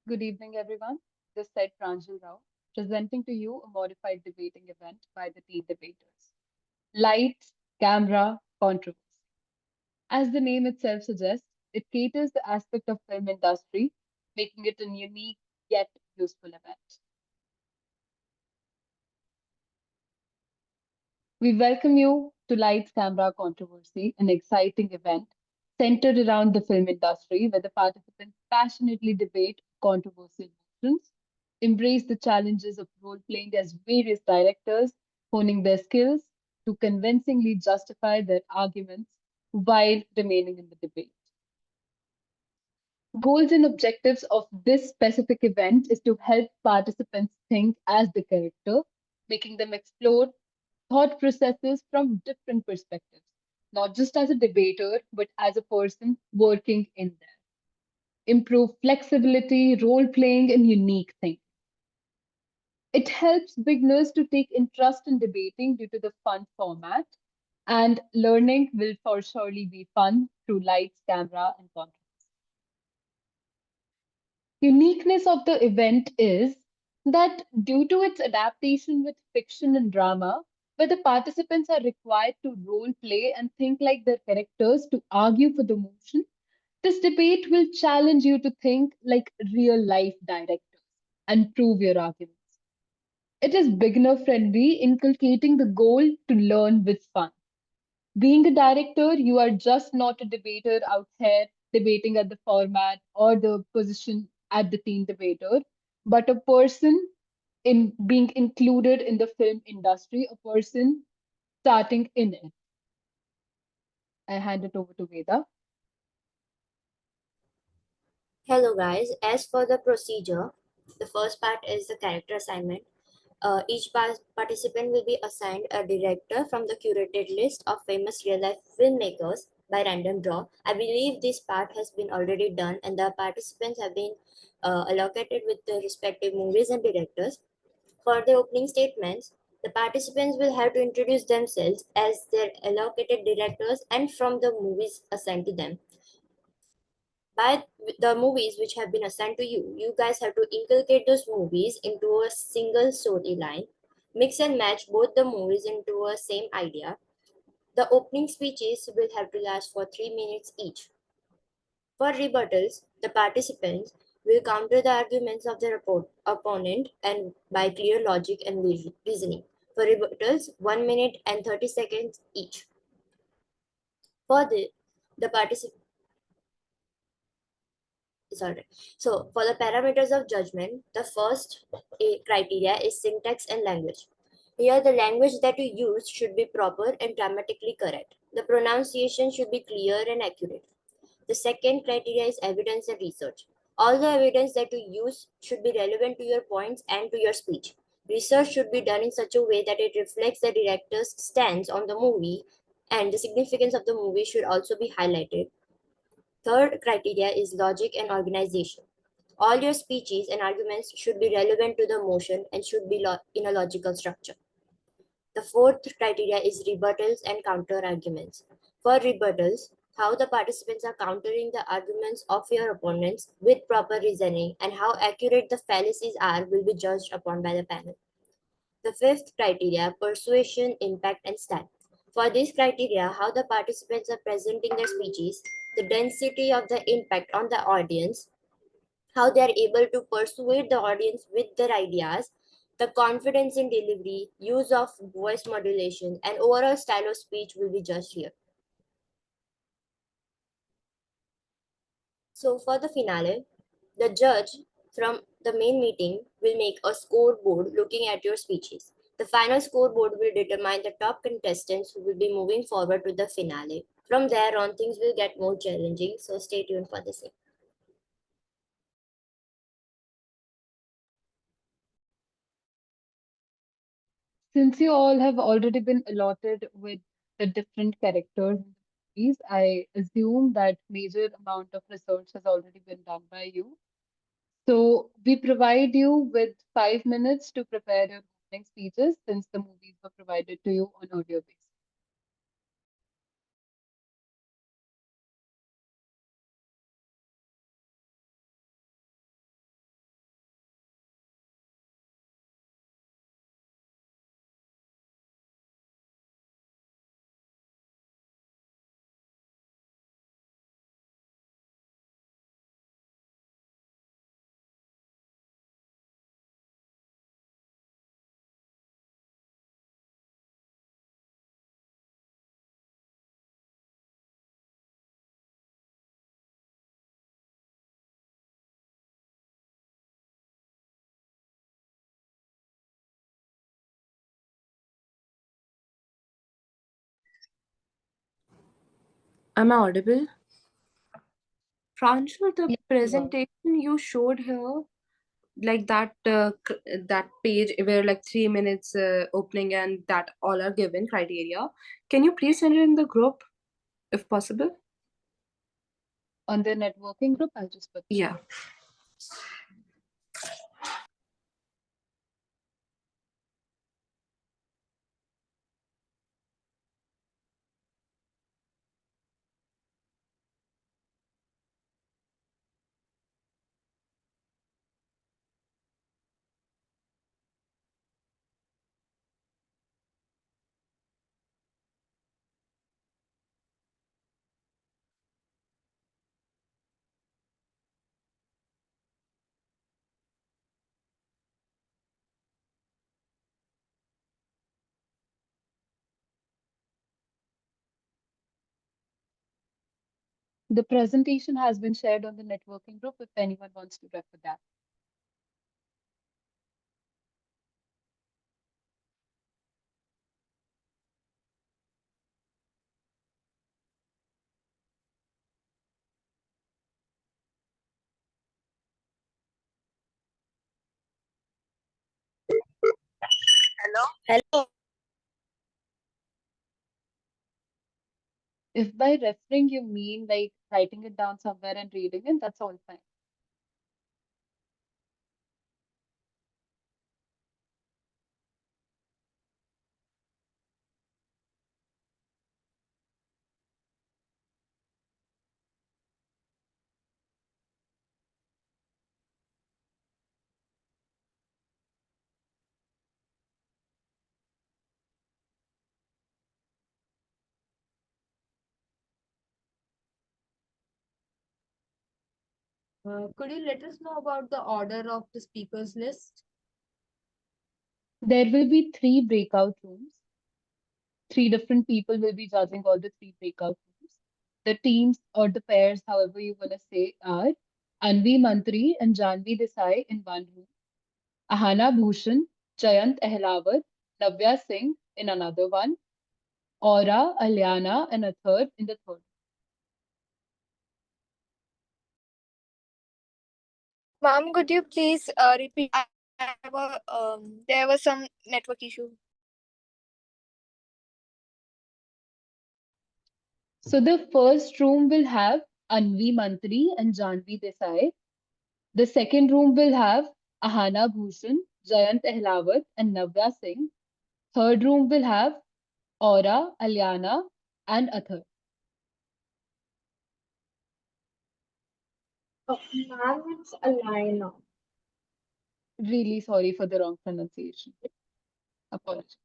Good evening, everyone. This side Pranjal Rao, presenting to you a modified debating event by the teen debaters. Lights, camera, controversy. As the name itself suggests, it caters the aspect of film industry, making it a unique yet useful event. We welcome you to Lights, Camera, Controversy, an exciting event centered around the film industry where the participants passionately debate controversial notions, embrace the challenges of role playing as various directors, honing their skills to convincingly justify their arguments while remaining in the debate. Goals and objectives of this specific event is to help participants think as the character, making them explore thought processes from different perspectives, not just as a debater, but as a person working in there. Improve flexibility, role playing, and unique thinking. It helps beginners to take interest in debating due to the fun format, and learning will for surely be fun through lights, camera, and content. Uniqueness of the event is that due to its adaptation with fiction and drama, where the participants are required to role play and think like their characters to argue for the motion, this debate will challenge you to think like real life directors and prove your arguments. It is beginner friendly, inculcating the goal to learn with fun. Being a director, you are just not a debater out here debating at the format or the position at the team debater, but a person in being included in the film industry, a person starting in it. I hand it over to Veda. Hello guys, as for the procedure, the first part is the character assignment. Each participant will be assigned a director from the curated list of famous real life filmmakers by random draw. I believe this part has been already done and the participants have been allocated with the respective movies and directors. For the opening statements, the participants will have to introduce themselves as their allocated directors and from the movies assigned to them. By the movies which have been assigned to you, you guys have to inculcate those movies into a single storyline, mix and match both the movies into a same idea. The opening speeches will have to last for 3 minutes each. For rebuttals, the participants will counter the arguments of their opponent and by clear logic and reasoning. For rebuttals, 1 minute and 30 seconds each. For the participants sorry. So for the parameters of judgment, the first criteria is syntax and language. Here, the language that you use should be proper and grammatically correct. The pronunciation should be clear and accurate. The second criteria is evidence and research. All the evidence that you use should be relevant to your points and to your speech. Research should be done in such a way that it reflects the director's stance on the movie, and the significance of the movie should also be highlighted. Third criteria is logic and organization. All your speeches and arguments should be relevant to the motion and should be in a logical structure. The fourth criteria is rebuttals and counter arguments. For rebuttals, how the participants are countering the arguments of your opponents with proper reasoning and how accurate the fallacies are will be judged upon by the panel. The fifth criteria, persuasion, impact, and style. For these criteria, how the participants are presenting their speeches, the density of the impact on the audience, how they are able to persuade the audience with their ideas, the confidence in delivery, use of voice modulation, and overall style of speech will be judged here. So for the finale, the judge from the main meeting will make a scoreboard looking at your speeches. The final scoreboard will determine the top contestants who will be moving forward to the finale. From there on, things will get more challenging, so stay tuned for the same. Since you all have already been allotted with the different characters in the movies, I assume that major amount of research has already been done by you. So we provide you with 5 minutes to prepare your opening speeches since the movies were provided to you on audio basis. Am I audible? Pranshul, the Yes, you are. presentation you showed here, like that page where like 3 minutes opening and that all are given criteria. Can you please send it in the group if possible? On the networking group, I'll just put Yeah. the presentation has been shared on the networking group if anyone wants to refer that. Hello. If by referring you mean like writing it down somewhere and reading it, that's all fine. Could you let us know about the order of the speakers list? There will be three breakout rooms. Three different people will be judging all the three breakout rooms. The teams or the pairs, however you want to say, are Anvi Mantri and Janvi Desai in one room, Ahana Bhushan, Jayant Ehlawat, Navya Singh in another one, Aura, Alyana, and a third in the third. Ma'am, could you please repeat? I have a there was some network issue. So the first room will have Anvi Mantri and Janvi Desai. The second room will have Ahana Bhushan, Jayant Ehlawat, and Navya Singh. Third room will have Aura, Alyana, and Athar. Oh, ma'am, it's a line. Really sorry for the wrong pronunciation. Apologies.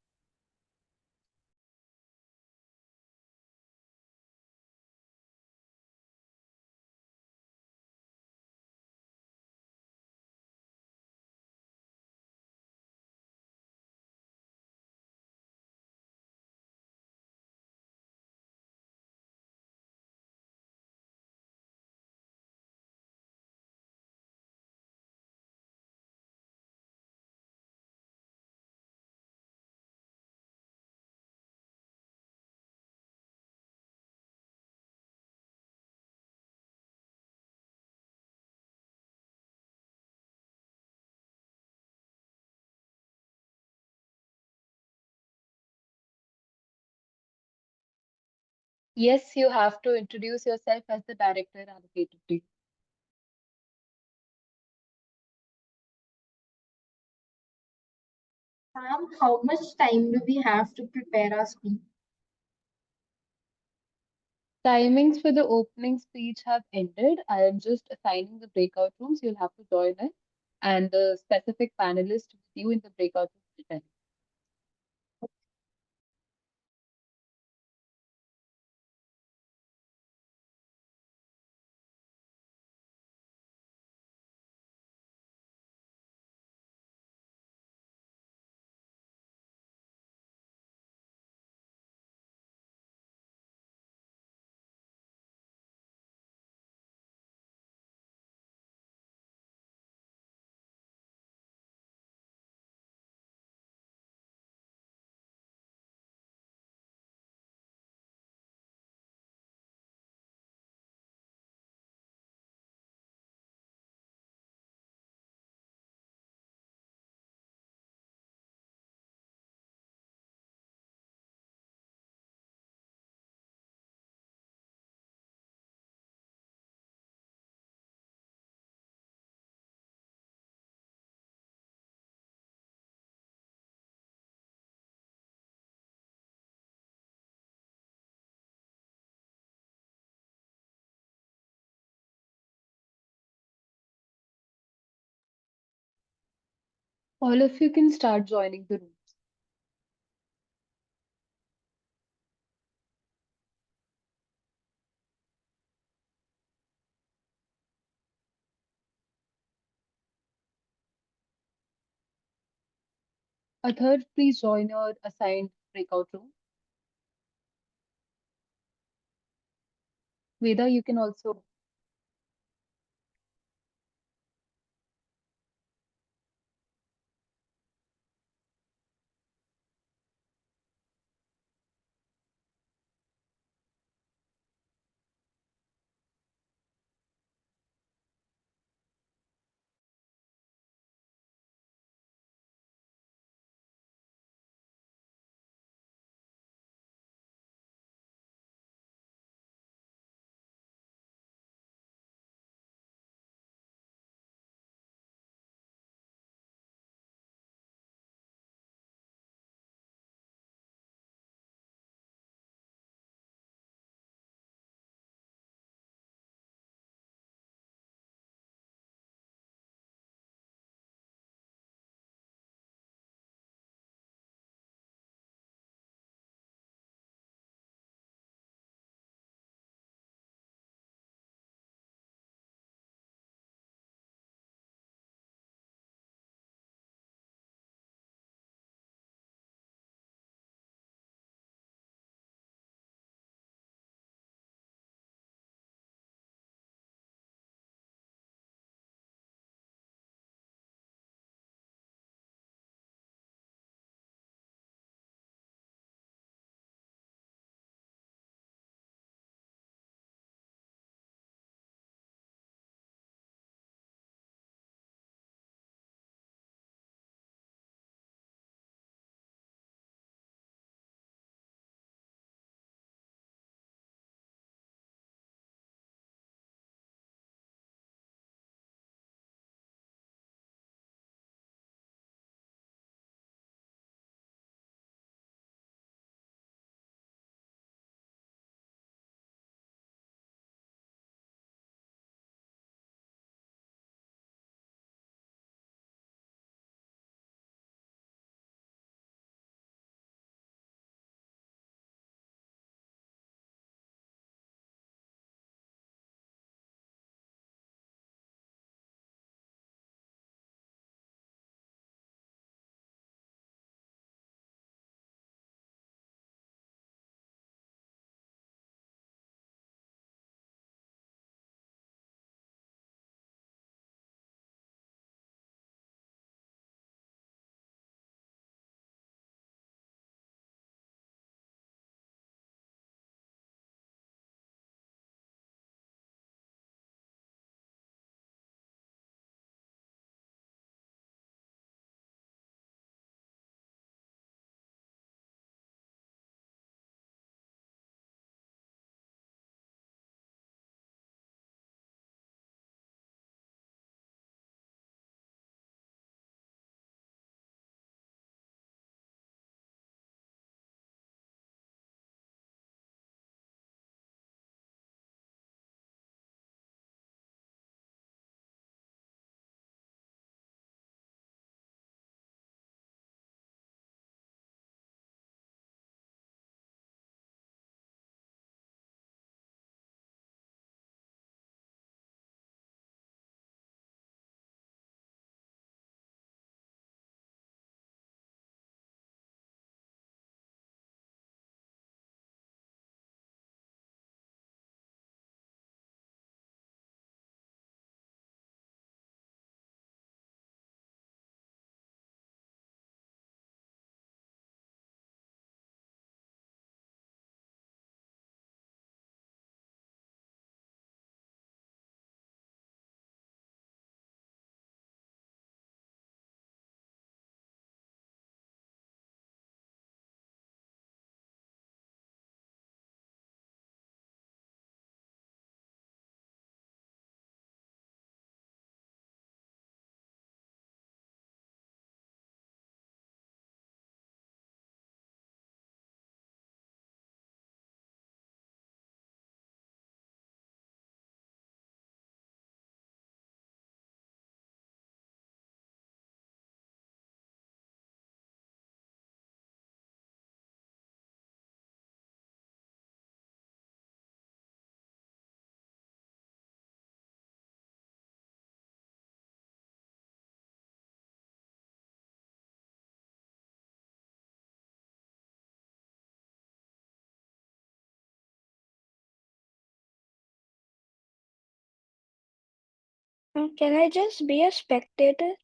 Yes, you have to introduce yourself as the director allocated to you. Ma'am, how much time do we have to prepare our speech? Timings for the opening speech have ended. I am just assigning the breakout rooms. You'll have to join it. And the specific panelist with you in the breakout room will tell you. All of you can start joining the rooms. A third, please join your assigned breakout room. Veda, you can also Can I just be a spectator?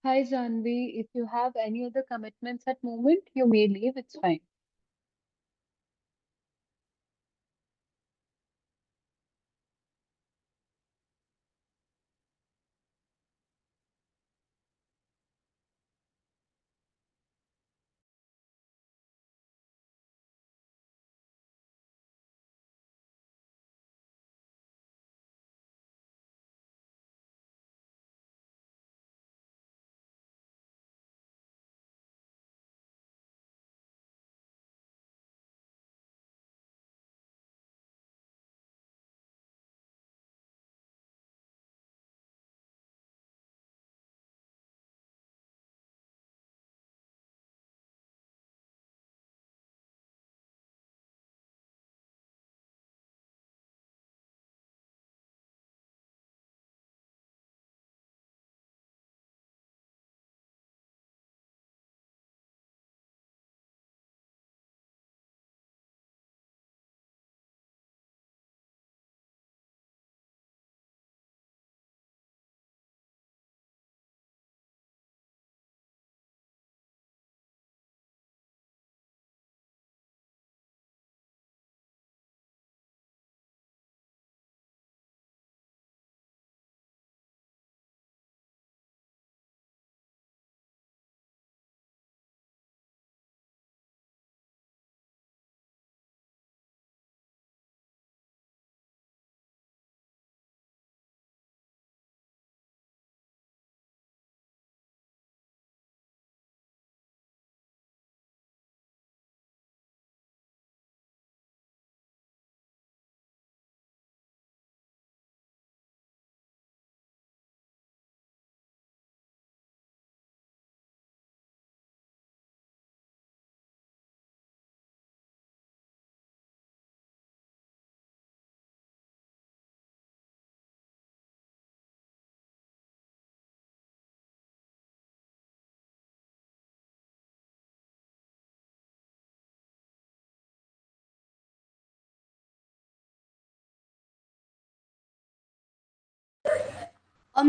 Hi, Janvi. If you have any other commitments at moment, you may leave. It's fine.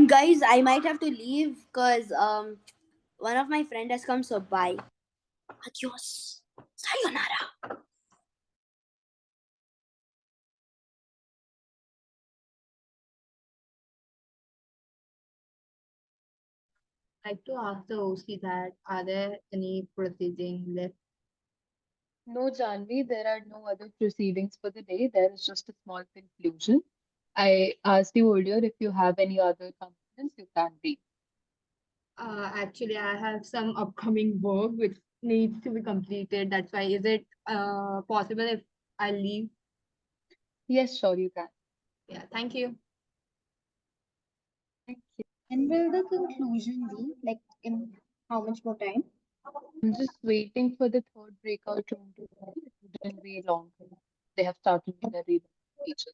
Guys, I might have to leave because one of my friend has come. So bye. Adios. Sayonara. Like to ask the OC that are there any proceeding left? No, Janvi, there are no other proceedings for the day. There is just a small conclusion. I asked you earlier if you have any other commitments, you can be. Actually, I have some upcoming work which needs to be completed. That's why, is it possible if I leave? Yes, sure, you can. Yeah, thank you. Thank you. And will the conclusion be like in how much more time? I'm just waiting for the third breakout room to come. It wouldn't be long. They have started their reading speeches.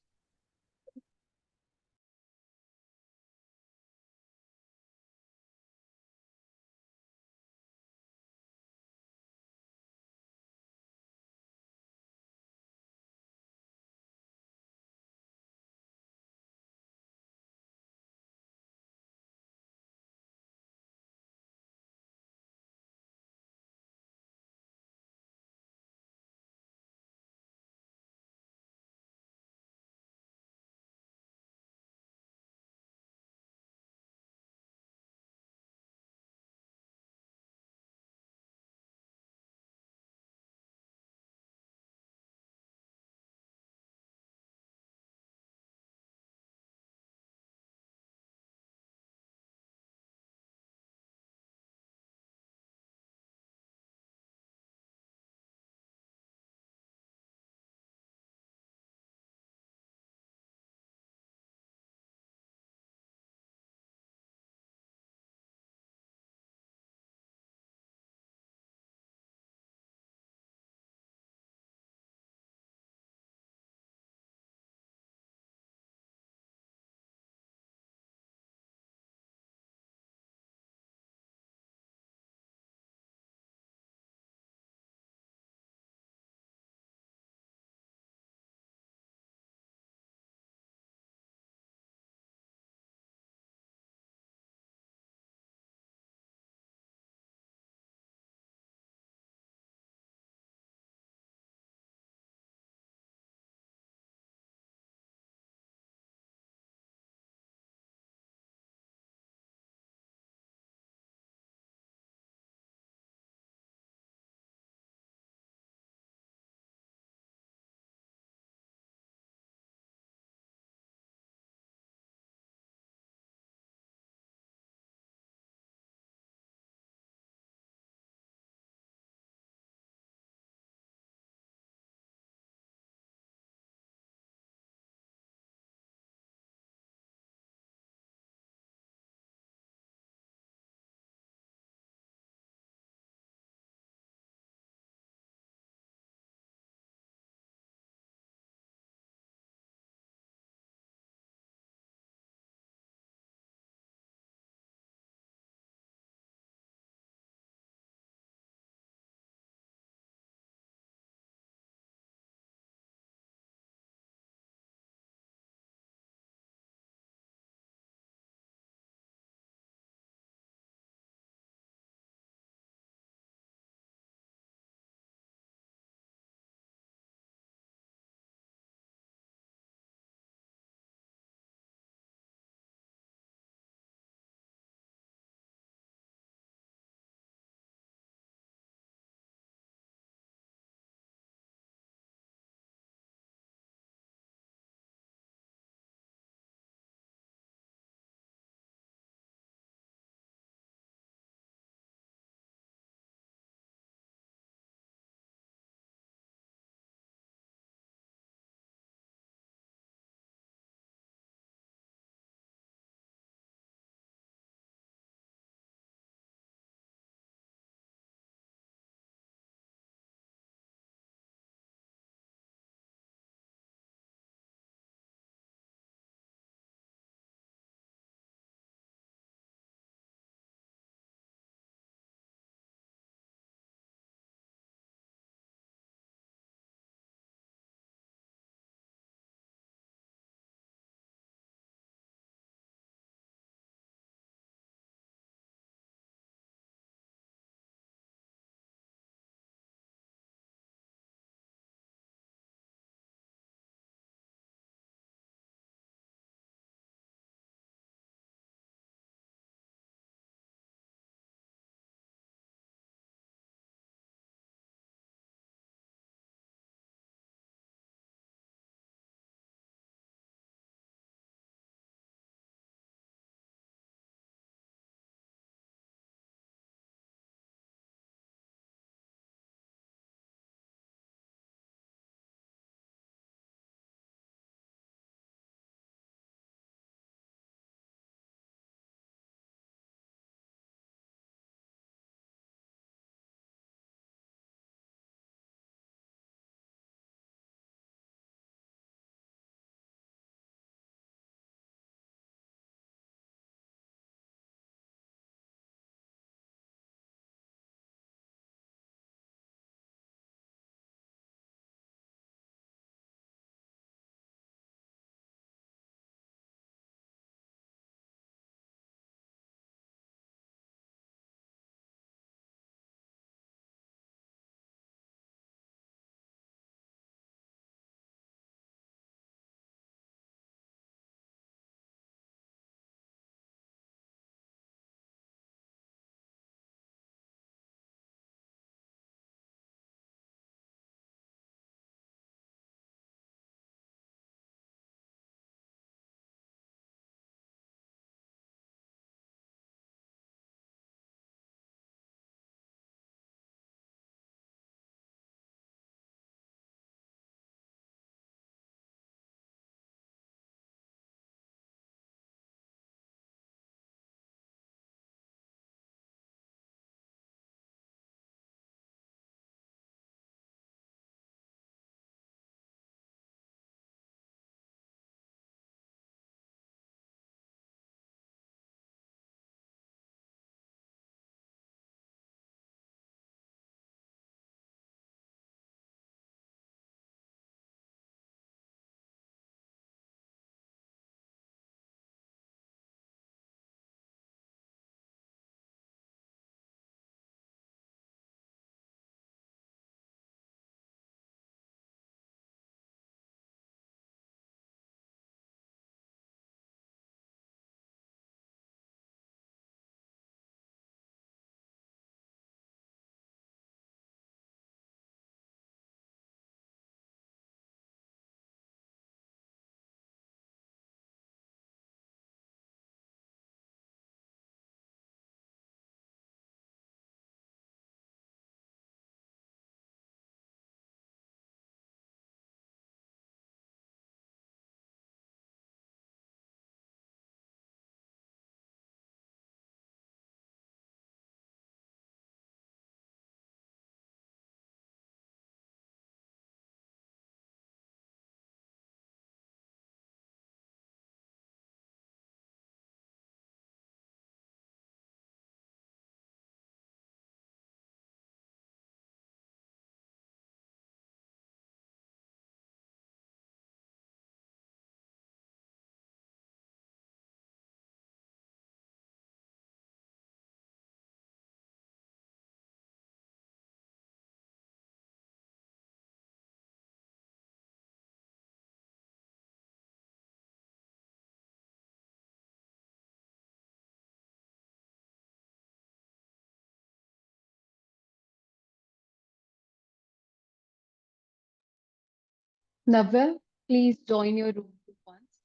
Navya, please join your room group once.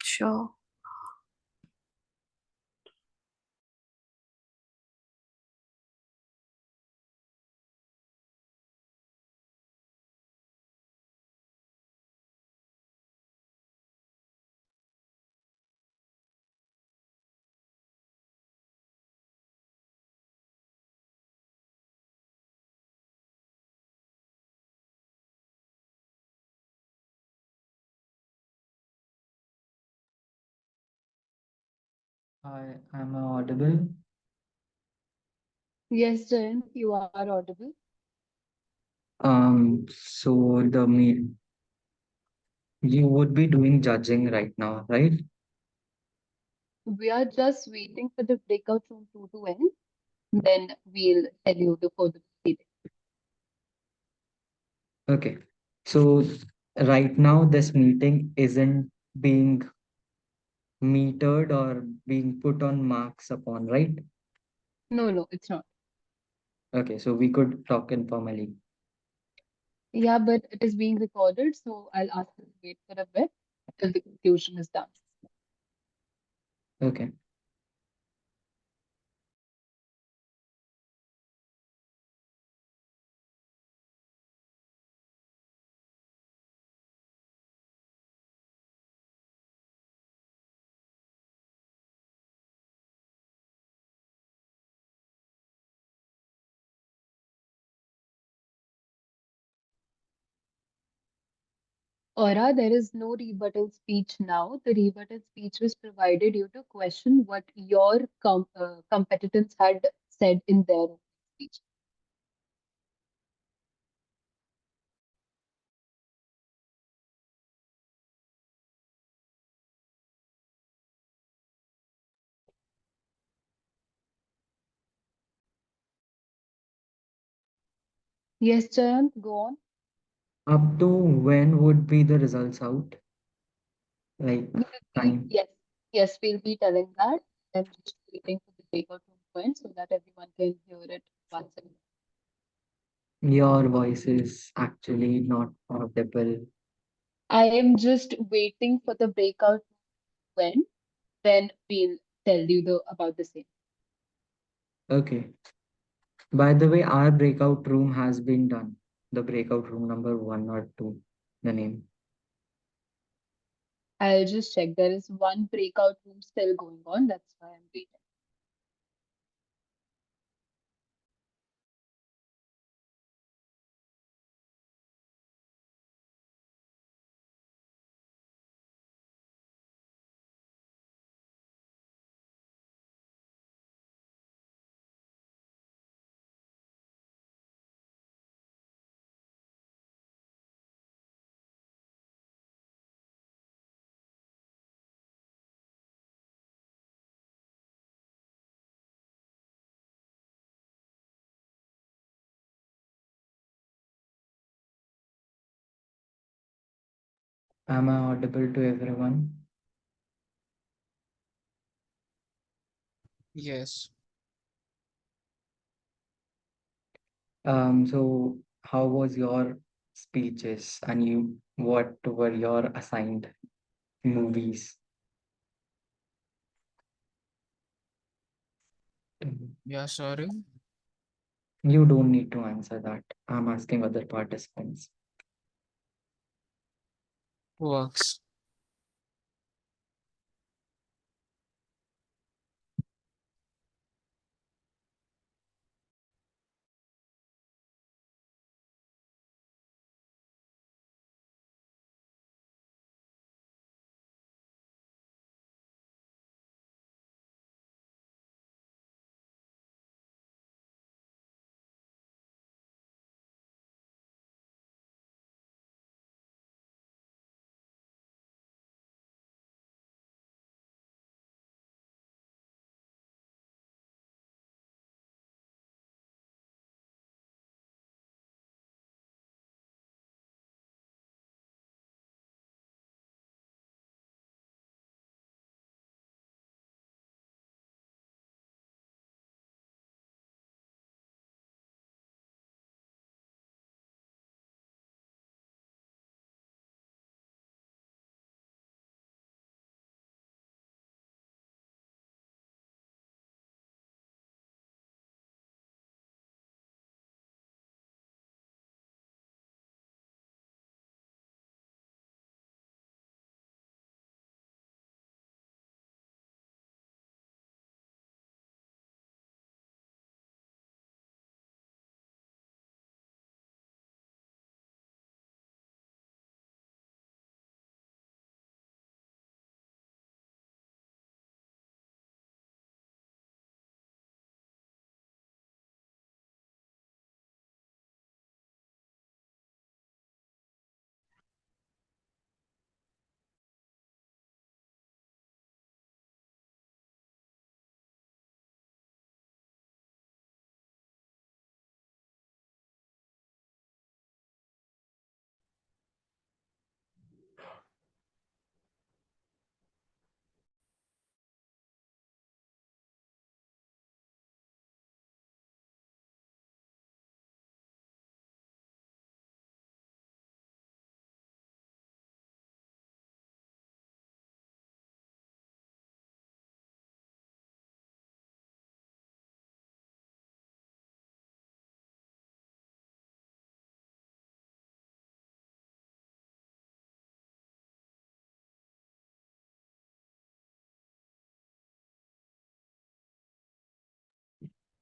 Sure. Hi, am I audible? Yes, Jayant, you are audible. So you would be doing judging right now, right? We are just waiting for the breakout room 2 to end. Then we'll tell you the further proceedings. Okay. So right now this meeting isn't being metered or being put on marks upon, right? No, no, it's not. Okay, so we could talk informally. Yeah, but it is being recorded, so I'll ask you to wait for a bit till the conclusion is done. Okay. Aura, there is no rebuttal speech now. The rebuttal speech was provided you to question what your competitors had said in their opening speech. Yes, Jayant, go on. Up to when would be the results out? Like We'll be, time? yes, yes, we'll be telling that. I'm just waiting for the breakout room point so that everyone can hear it once again. Your voice is actually not audible. I am just waiting for the breakout when, then we'll tell you about the same. Okay. By the way, our breakout room has been done. The breakout room number 1 or 2, the name. I'll just check. There is one breakout room still going on. That's why I'm waiting. Am I audible to everyone? Yes. So how was your speeches and what were your assigned movies? Yeah, sorry. You don't need to answer that. I'm asking other participants. Works.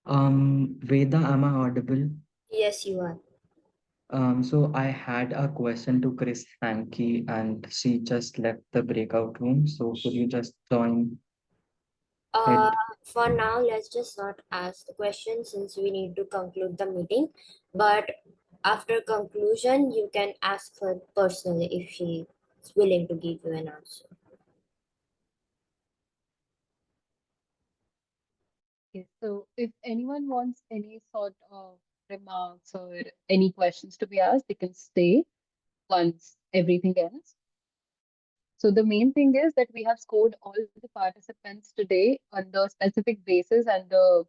Veda, am I audible? Yes, you are. So I had a question to Chris Hankey and she just left the breakout room. So could you just join Uh, it? for now, let's just not ask the question since we need to conclude the meeting. But after conclusion, you can ask her personally if she is willing to give you an answer. Okay, so if anyone wants any sort of remarks or any questions to be asked, they can stay once everything ends. So the main thing is that we have scored all the participants today on the specific basis and the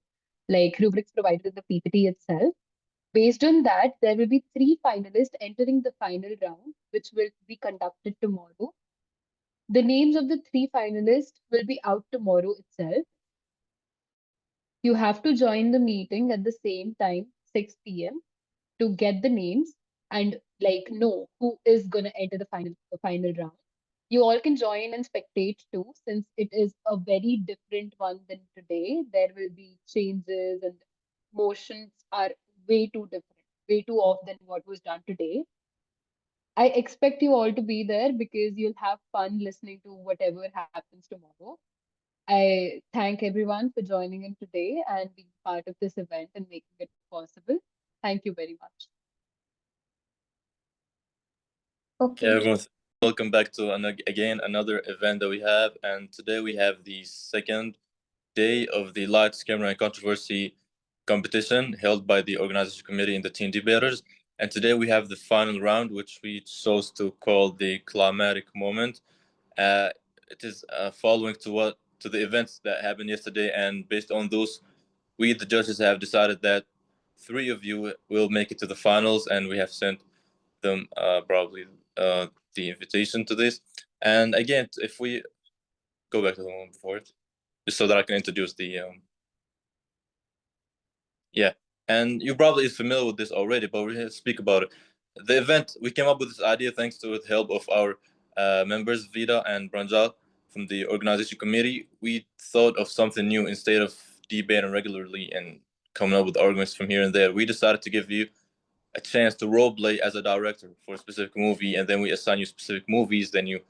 rubrics provided in the PPT itself. Based on that, there will be three finalists entering the final round, which will be conducted tomorrow. The names of the three finalists will be out tomorrow itself. You have to join the meeting at the same time, 6 p.m., to get the names and know who is gonna enter the final round. You all can join and spectate too, since it is a very different one than today. There will be changes and motions are way too different, way too off than what was done today. I expect you all to be there because you'll have fun listening to whatever happens tomorrow. I thank everyone for joining in today and being part of this event and making it possible. Thank you very much. Okay. Yeah, everyone, welcome back to again another event that we have, and today we have the second day of the Lights, Camera, and Controversy competition held by the organization committee and the team debaters. And today we have the final round, which we chose to call the climatic moment. It is following to the events that happened yesterday, and based on those, we the judges have decided that three of you will make it to the finals, and we have sent them probably the invitation to this. And again, if we go back to the one before it, just so that I can introduce the yeah. And you probably is familiar with this already, but we're here to speak about it. The event, we came up with this idea thanks to the help of our members, Vida and Branjal from the organization committee. We thought of something new instead of debating regularly and coming up with arguments from here and there. We decided to give you a chance to role play as a director for a specific movie, and then we assign you specific movies. Then you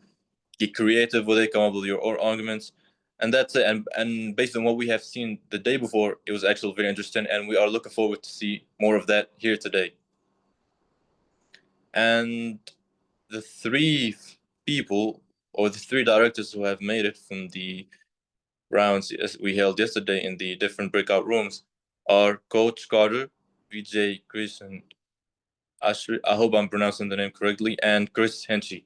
get creative with it, come up with your own arguments, and that's it. And based on what we have seen the day before, it was actually very interesting, and we are looking forward to see more of that here today. And the three people or the three directors who have made it from the rounds we held yesterday in the different breakout rooms are Coach Carter, VJ Chris, and Ashri, I hope I'm pronouncing the name correctly, and Chris Henchy.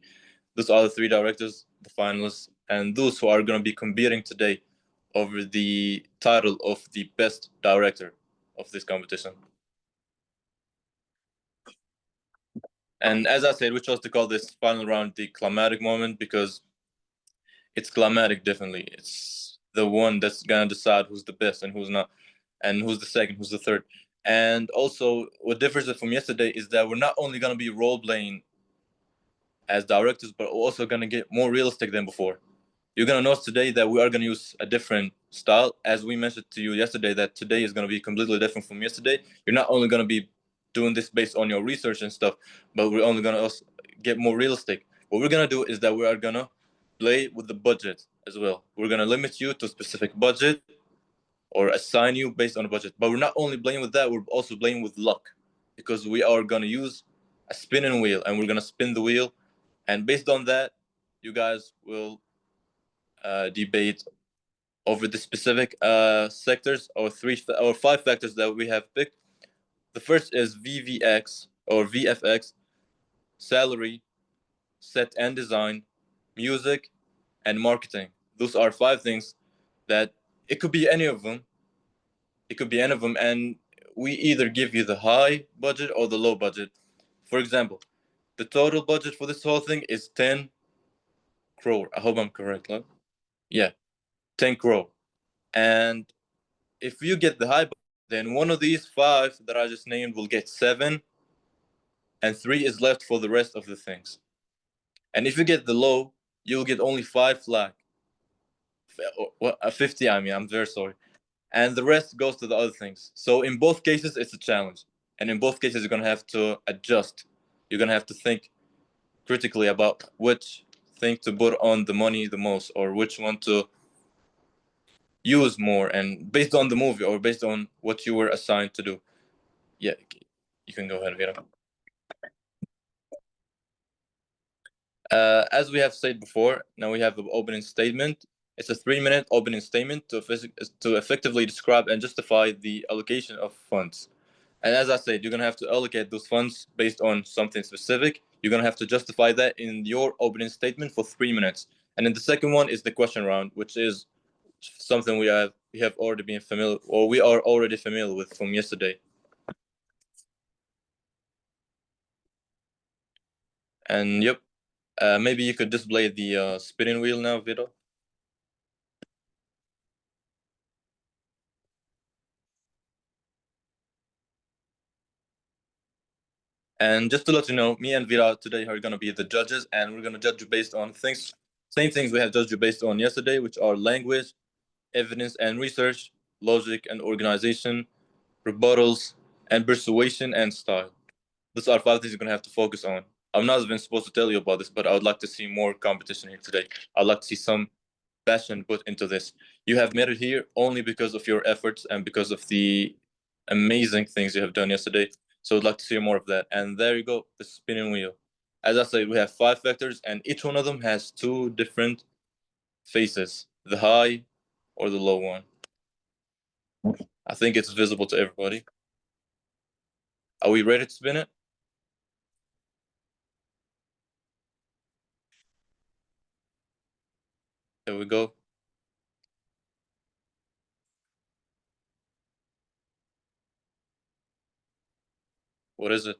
Those are the three directors, the finalists, and those who are going to be competing today over the title of the best director of this competition. And as I said, we chose to call this final round the climatic moment because it's climatic differently. It's the one that's going to decide who's the best and who's not, and who's the second, who's the third. And also, what differs it from yesterday is that we're not only going to be role playing as directors, but we're also going to get more realistic than before. You're going to notice today that we are going to use a different style. As we mentioned to you yesterday, that today is going to be completely different from yesterday. You're not only going to be doing this based on your research and stuff, but we're only going to also get more realistic. What we're going to do is that we are going to play with the budget as well. We're going to limit you to a specific budget or assign you based on a budget. But we're not only playing with that, we're also playing with luck because we are going to use a spinning wheel and we're going to spin the wheel. And based on that, you guys will debate over the specific sectors or or five factors that we have picked. The first is VVX or VFX, salary, set and design, music, and marketing. Those are five things that it could be any of them. It could be any of them, and we either give you the high budget or the low budget. For example, the total budget for this whole thing is 10 crore. I hope I'm correct. Huh? Yeah, 10 crore. And if you get the high budget, then one of these five that I just named will get 7, and 3 is left for the rest of the things. And if you get the low, you'll get only 5 flag. 50, I mean, I'm very sorry. and the rest goes to the other things. So in both cases, it's a challenge, and in both cases, you're gonna have to adjust. You're gonna have to think critically about which thing to put on the money the most, or which one to use more, and based on the movie or based on what you were assigned to do. Yeah, you can go ahead, Vera. As we have said before, now we have an opening statement. It's a 3-minute opening statement to effectively describe and justify the allocation of funds. And as I said, you're going to have to allocate those funds based on something specific. You're going to have to justify that in your opening statement for 3 minutes. And then the second one is the question round, which is something we have already been familiar, or we are already familiar with from yesterday. And yep, maybe you could display the spinning wheel now, Vito. And just to let you know, me and Vira today are going to be the judges, and we're going to judge you based on same things we have judged you based on yesterday, which are language, evidence and research, logic and organization, rebuttals, and persuasion and style. Those are 5 things you're going to have to focus on. I'm not even supposed to tell you about this, but I would like to see more competition here today. I'd like to see some passion put into this. You have made it here only because of your efforts and because of the amazing things you have done yesterday. So I'd like to see more of that. And there you go, the spinning wheel. As I said, we have 5 vectors, and each one of them has 2 different faces, the high or the low one. I think it's visible to everybody. Are we ready to spin it? Here we go. What is it?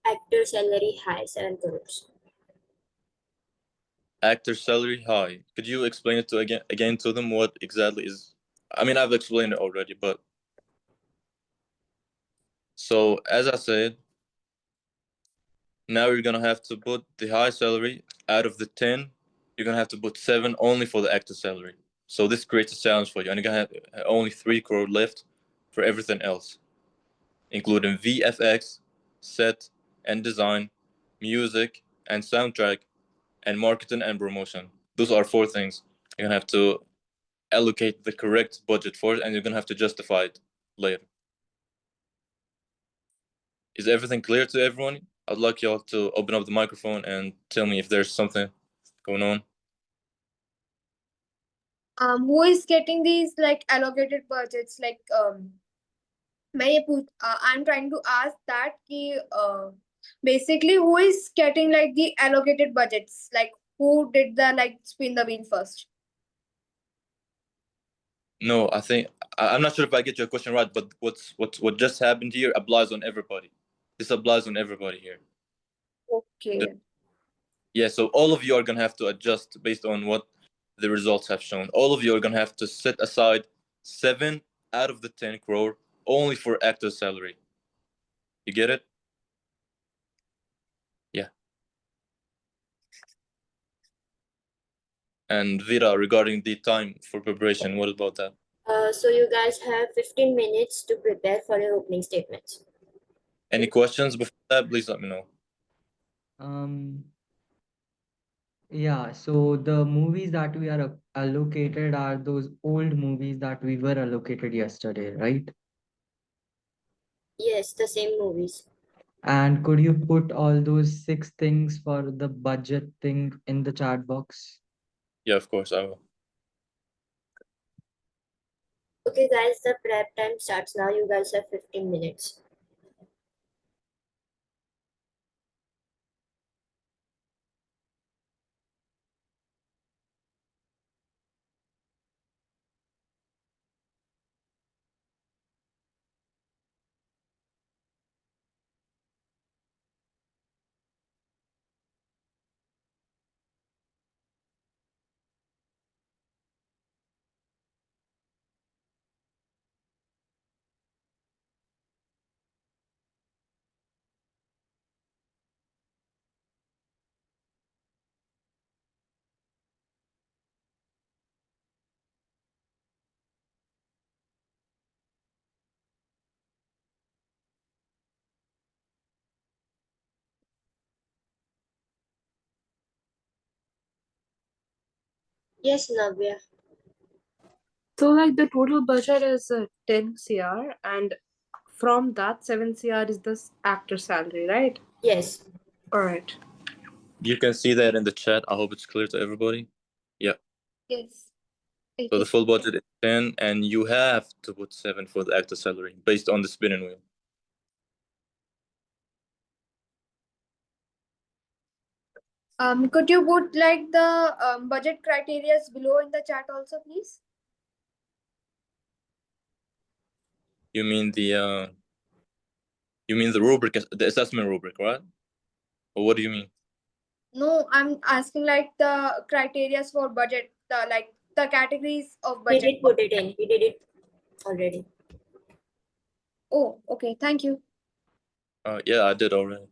Actor salary high, 7 crores. Actor salary high. Could you explain it again to them what exactly is? I mean, I've explained it already, but so as I said, now you're gonna have to put the high salary out of the 10. You're gonna have to put 7 only for the actor salary. So this creates a challenge for you, and you're gonna have only 3 crore left for everything else, including VFX, set and design, music and soundtrack, and marketing and promotion. Those are 4 things you're gonna have to allocate the correct budget for it, and you're gonna have to justify it later. Is everything clear to everyone? I'd like y'all to open up the microphone and tell me if there's something going on. Who is getting these like allocated budgets? Like I'm trying to ask that basically who is getting like the allocated budgets? Like who did the like spin the wheel first? No, I'm not sure if I get your question right, but what just happened here applies on everybody. This applies on everybody here. Okay. Yeah, so all of you are gonna have to adjust based on what the results have shown. All of you are gonna have to set aside 7 out of the 10 crore only for actor salary. You get it? Yeah. And Vera, regarding the time for preparation, what about that? So you guys have 15 minutes to prepare for your opening statements. Any questions before that? Please let me know. Um, yeah, so the movies that we are allocated are those old movies that we were allocated yesterday, right? Yes, the same movies. And could you put all those 6 things for the budget thing in the chat box? Yeah, of course I will. Okay, guys, the prep time starts now. You guys have 15 minutes. Yes, Navya. So like the total budget is 10 CR, and from that 7 CR is this actor salary, right? Yes. All right. You can see that in the chat. I hope it's clear to everybody. Yeah. Yes. It So the is. full budget is 10, and you have to put 7 for the actor salary based on the spinning wheel. Could you put like the budget criteria below in the chat also, please? You mean the rubric, the assessment rubric, right? Or what do you mean? No, I'm asking like the criteria for budget, the like the categories of We budget. did put it in. We did it already. Oh, okay. Thank you. Yeah, I did already.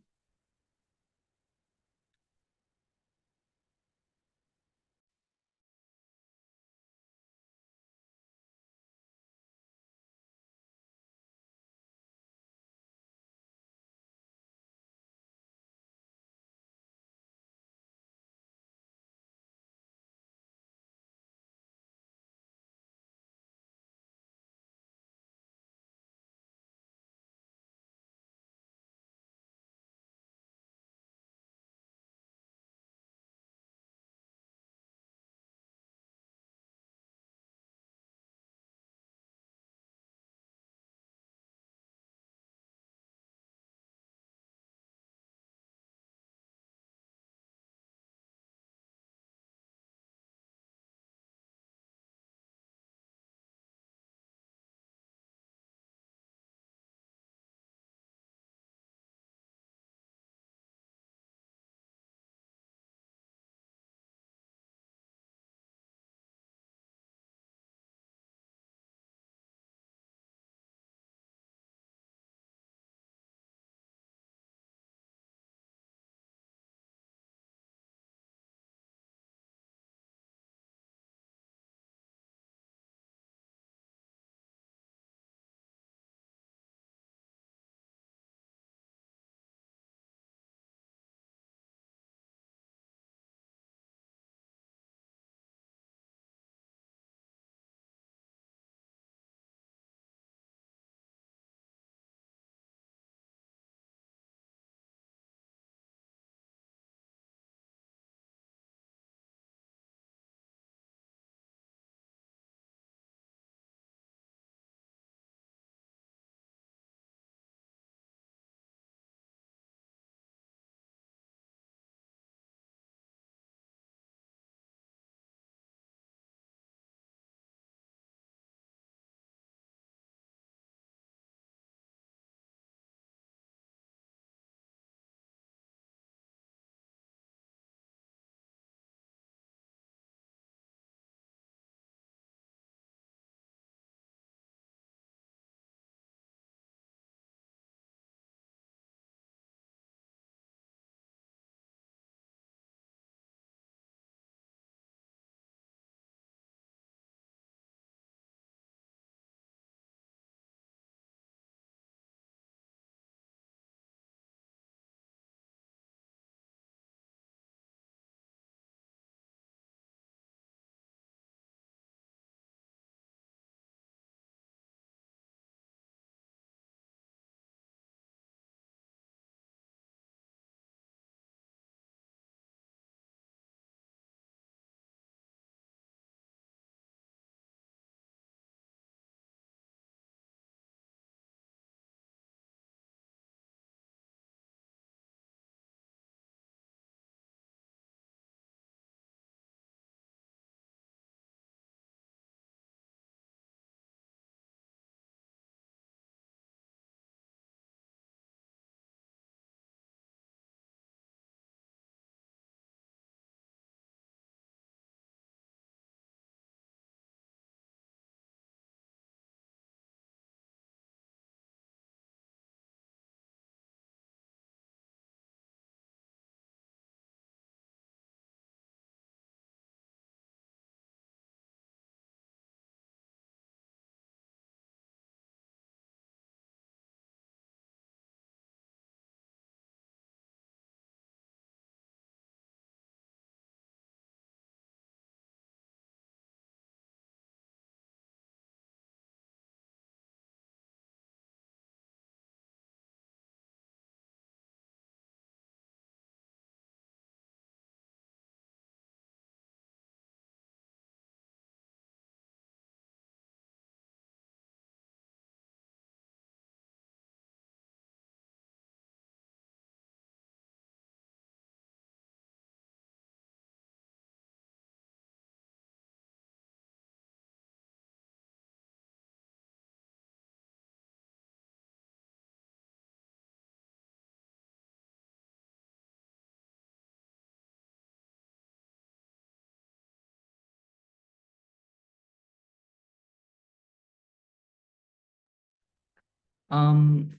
Um,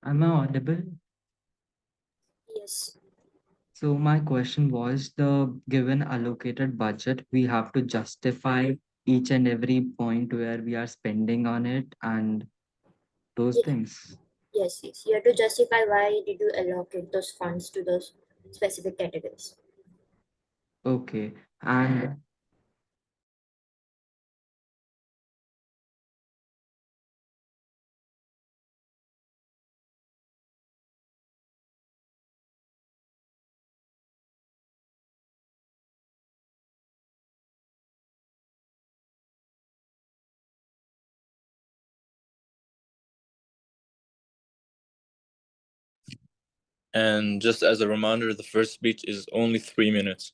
am I audible? Yes. So my question was the given allocated budget, we have to justify each and every point where we are spending on it and those Ye- things. Yes, yes. You have to justify why did you allocate those funds to those specific categories. Okay. And And just as a reminder, the first speech is only 3 minutes.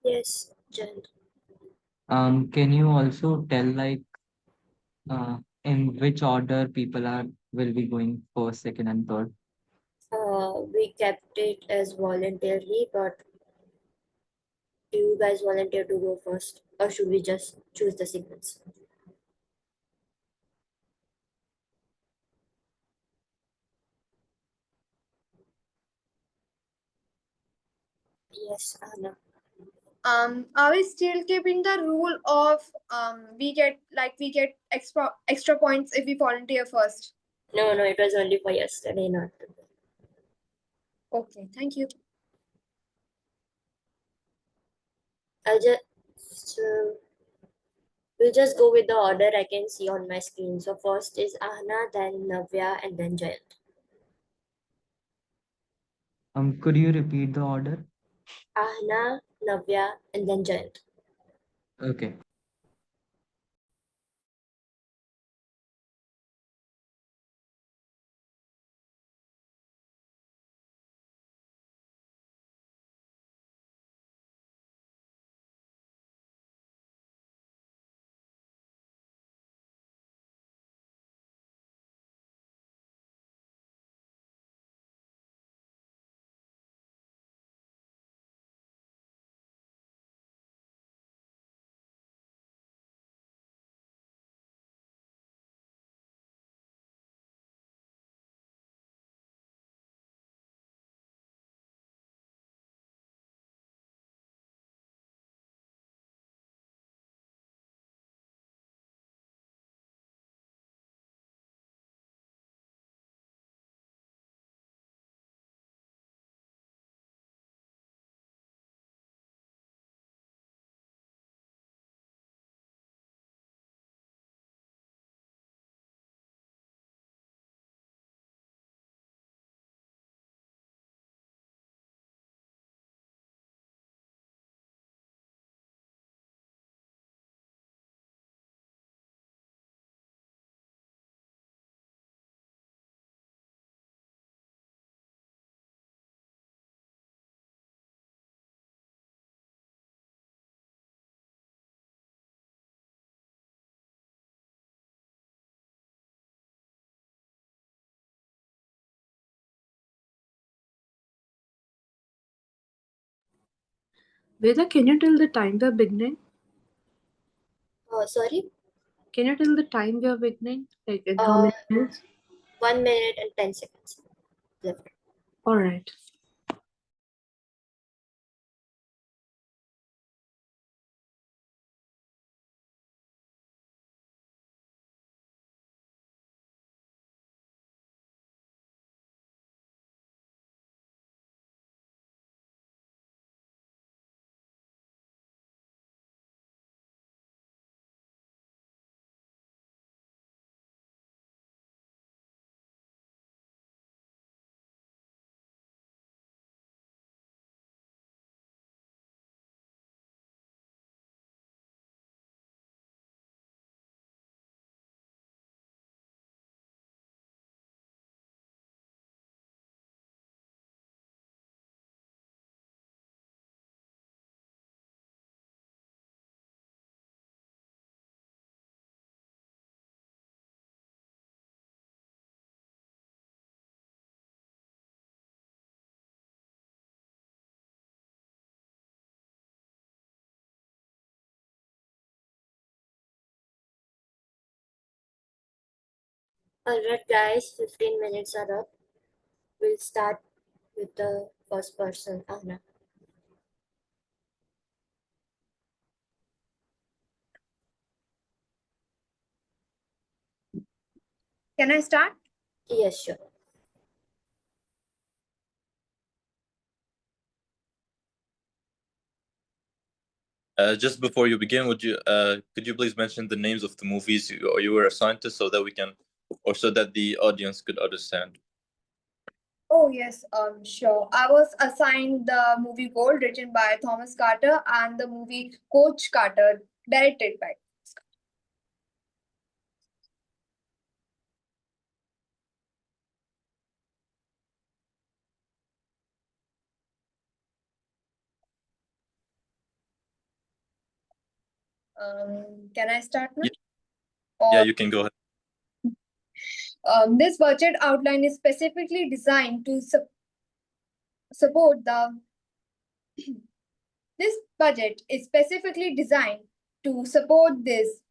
Yes, Jen. can you also tell like in which order people are will be going first, second, and third? We kept it as voluntarily, but do you guys volunteer to go first, or should we just choose the sequence? Yes, Anna. Are we still keeping the rule of we get extra points if we volunteer first? No, it was only for yesterday, not today. Okay, thank you. I'll just we'll just go with the order I can see on my screen. So first is Ahna, then Navya, and then Jayant. Could you repeat the order? Ahna, Navya, and then Jayant. Okay. Veda, can you tell the time we are beginning? Sorry? Can you tell the time we are beginning? Like in how many minutes? 1 minute and 10 seconds left. All right. Alright, guys, 15 minutes are up. We'll start with the first person, Ahna. Can I start? Yes, sure. Just before you begin, could you please mention the names of the movies you were assigned to, so that we can, or so that the audience could understand? Oh yes, sure. I was assigned the movie Gold, written by Thomas Carter, and the movie Coach Carter, directed by. Can I start now? Yeah, you can go ahead. This budget outline is specifically designed to support the. This budget is specifically designed to support this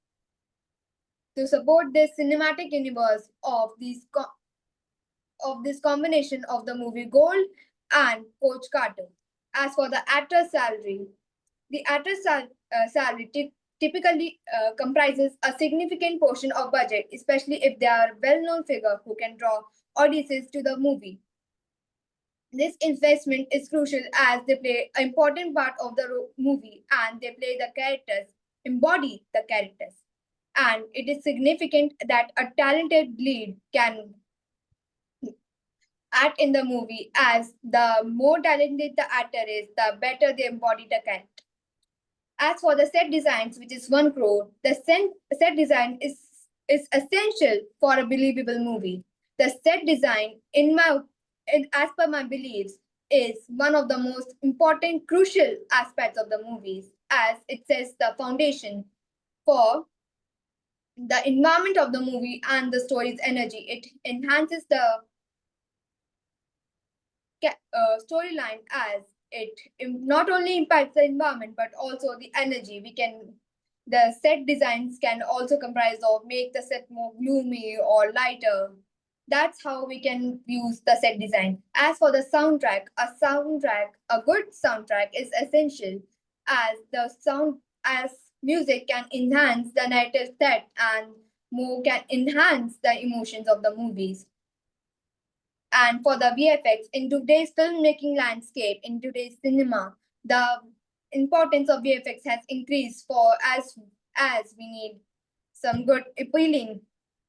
cinematic universe of of this combination of the movie Gold and Coach Carter. As for the actor's salary, the actor's salary typically comprises a significant portion of budget, especially if they are well-known figure who can draw audiences to the movie. This investment is crucial as they play an important part of the movie and they play the characters, embody the characters. And it is significant that a talented lead can act in the movie, as the more talented the actor is, the better they embody the character. As for the set designs, which is 1 crore, the set design is essential for a believable movie. The set design, as per my beliefs, is one of the most important, crucial aspects of the movies, as it sets the foundation for the environment of the movie and the story's energy. It enhances the storyline, as it not only impacts the environment but also the energy. The set designs can also comprise of make the set more gloomy or lighter. That's how we can use the set design. As for the soundtrack, a good soundtrack is essential, as music can enhance the narrative set and more can enhance the emotions of the movies. And for the VFX, in today's filmmaking landscape, in today's cinema, the importance of VFX has increased for as we need some good appealing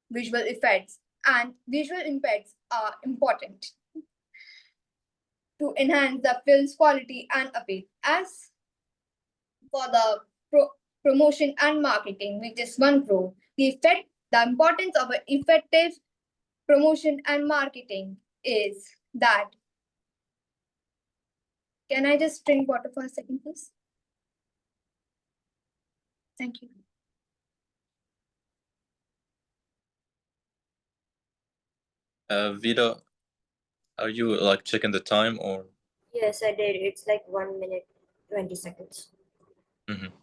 visual effects, and visual effects are important to enhance the film's quality and appeal. As for the promotion and marketing, which is 1 crore, the importance of an effective promotion and marketing is that. Can I just drink water for a second, please? Thank you. Vida, are you like checking the time or? Yes, I did. It's like 1 minute, 20 seconds. Mhm.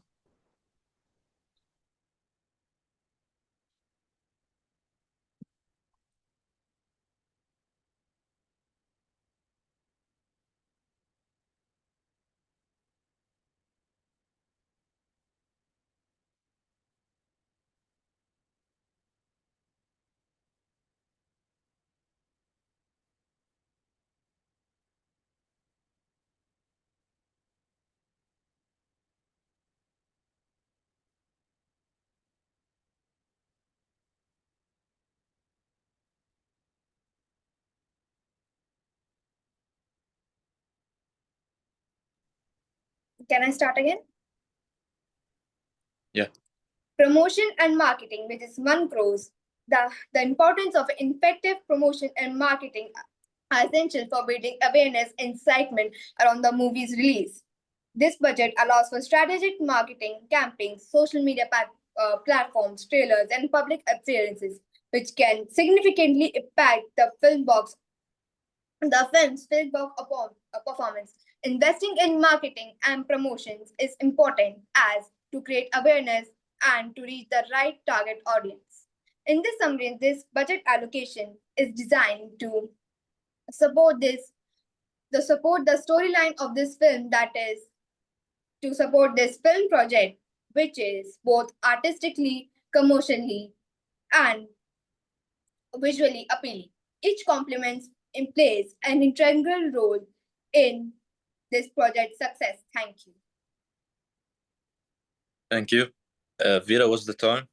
Can I start again? Yeah. Promotion and marketing, which is 1 crore. The importance of effective promotion and marketing are essential for building awareness and excitement around the movie's release. This budget allows for strategic marketing campaigns, social media platforms, trailers, and public appearances, which can significantly impact the film's performance. Investing in marketing and promotions is important as to create awareness and to reach the right target audience. In this summary, this budget allocation is designed to support the storyline of this film, that is to support this film project, which is both artistically, commercially, and visually appealing. Each complements in plays an integral role in this project's success. Thank you. Thank you. Vida, what's the time?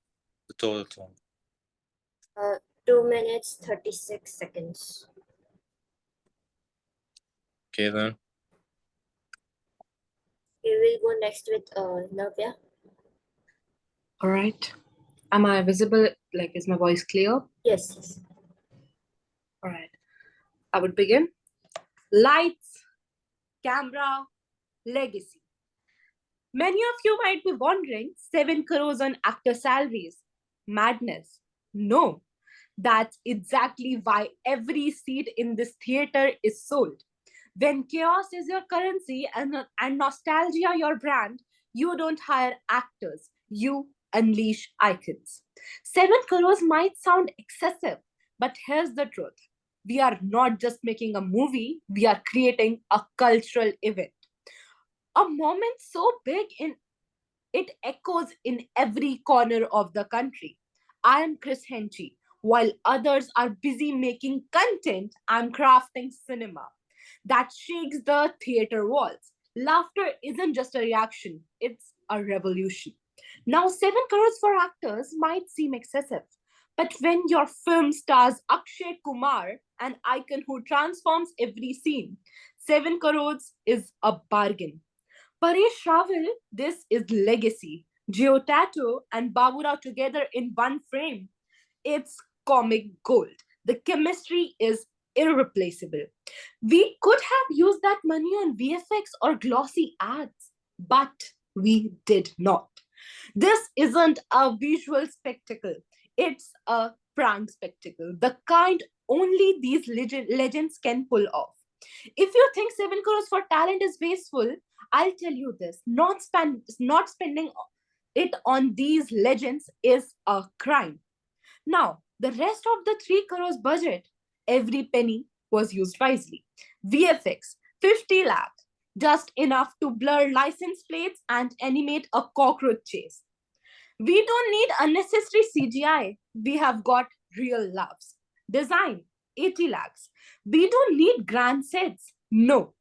The total time. 2 minutes, 36 seconds. Okay then. We will go next with Navya. All right. Am I visible? Like, is my voice clear? Yes, yes. All right. I would begin. Lights, camera, legacy. Many of you might be wondering, 7 crores on actor salaries. Madness. No, that's exactly why every seat in this theater is sold. When chaos is your currency and nostalgia your brand, you don't hire actors, you unleash icons. 7 crores might sound excessive, but here's the truth. We are not just making a movie, we are creating a cultural event. A moment so big in It echoes in every corner of the country. I am Chris Henchy. While others are busy making content, I'm crafting cinema that shakes the theater walls. Laughter isn't just a reaction, it's a revolution. Now, 7 crores for actors might seem excessive, but when your film stars Akshay Kumar, an icon who transforms every scene, 7 crores is a bargain. Paresh Rawal, this is legacy. Geo Tato and Baburao together in one frame. It's comic gold. The chemistry is irreplaceable. We could have used that money on VFX or glossy ads, but we did not. This isn't a visual spectacle, it's a prank spectacle, the kind only these legends can pull off. If you think 7 crores for talent is wasteful, I'll tell you this, not spending it on these legends is a crime. Now, the rest of the 3 crores budget, every penny was used wisely. VFX, 50 lakh, just enough to blur license plates and animate a cockroach chase. We don't need unnecessary CGI. We have got real loves. Design, 80 lakhs. We don't need grand sets. No.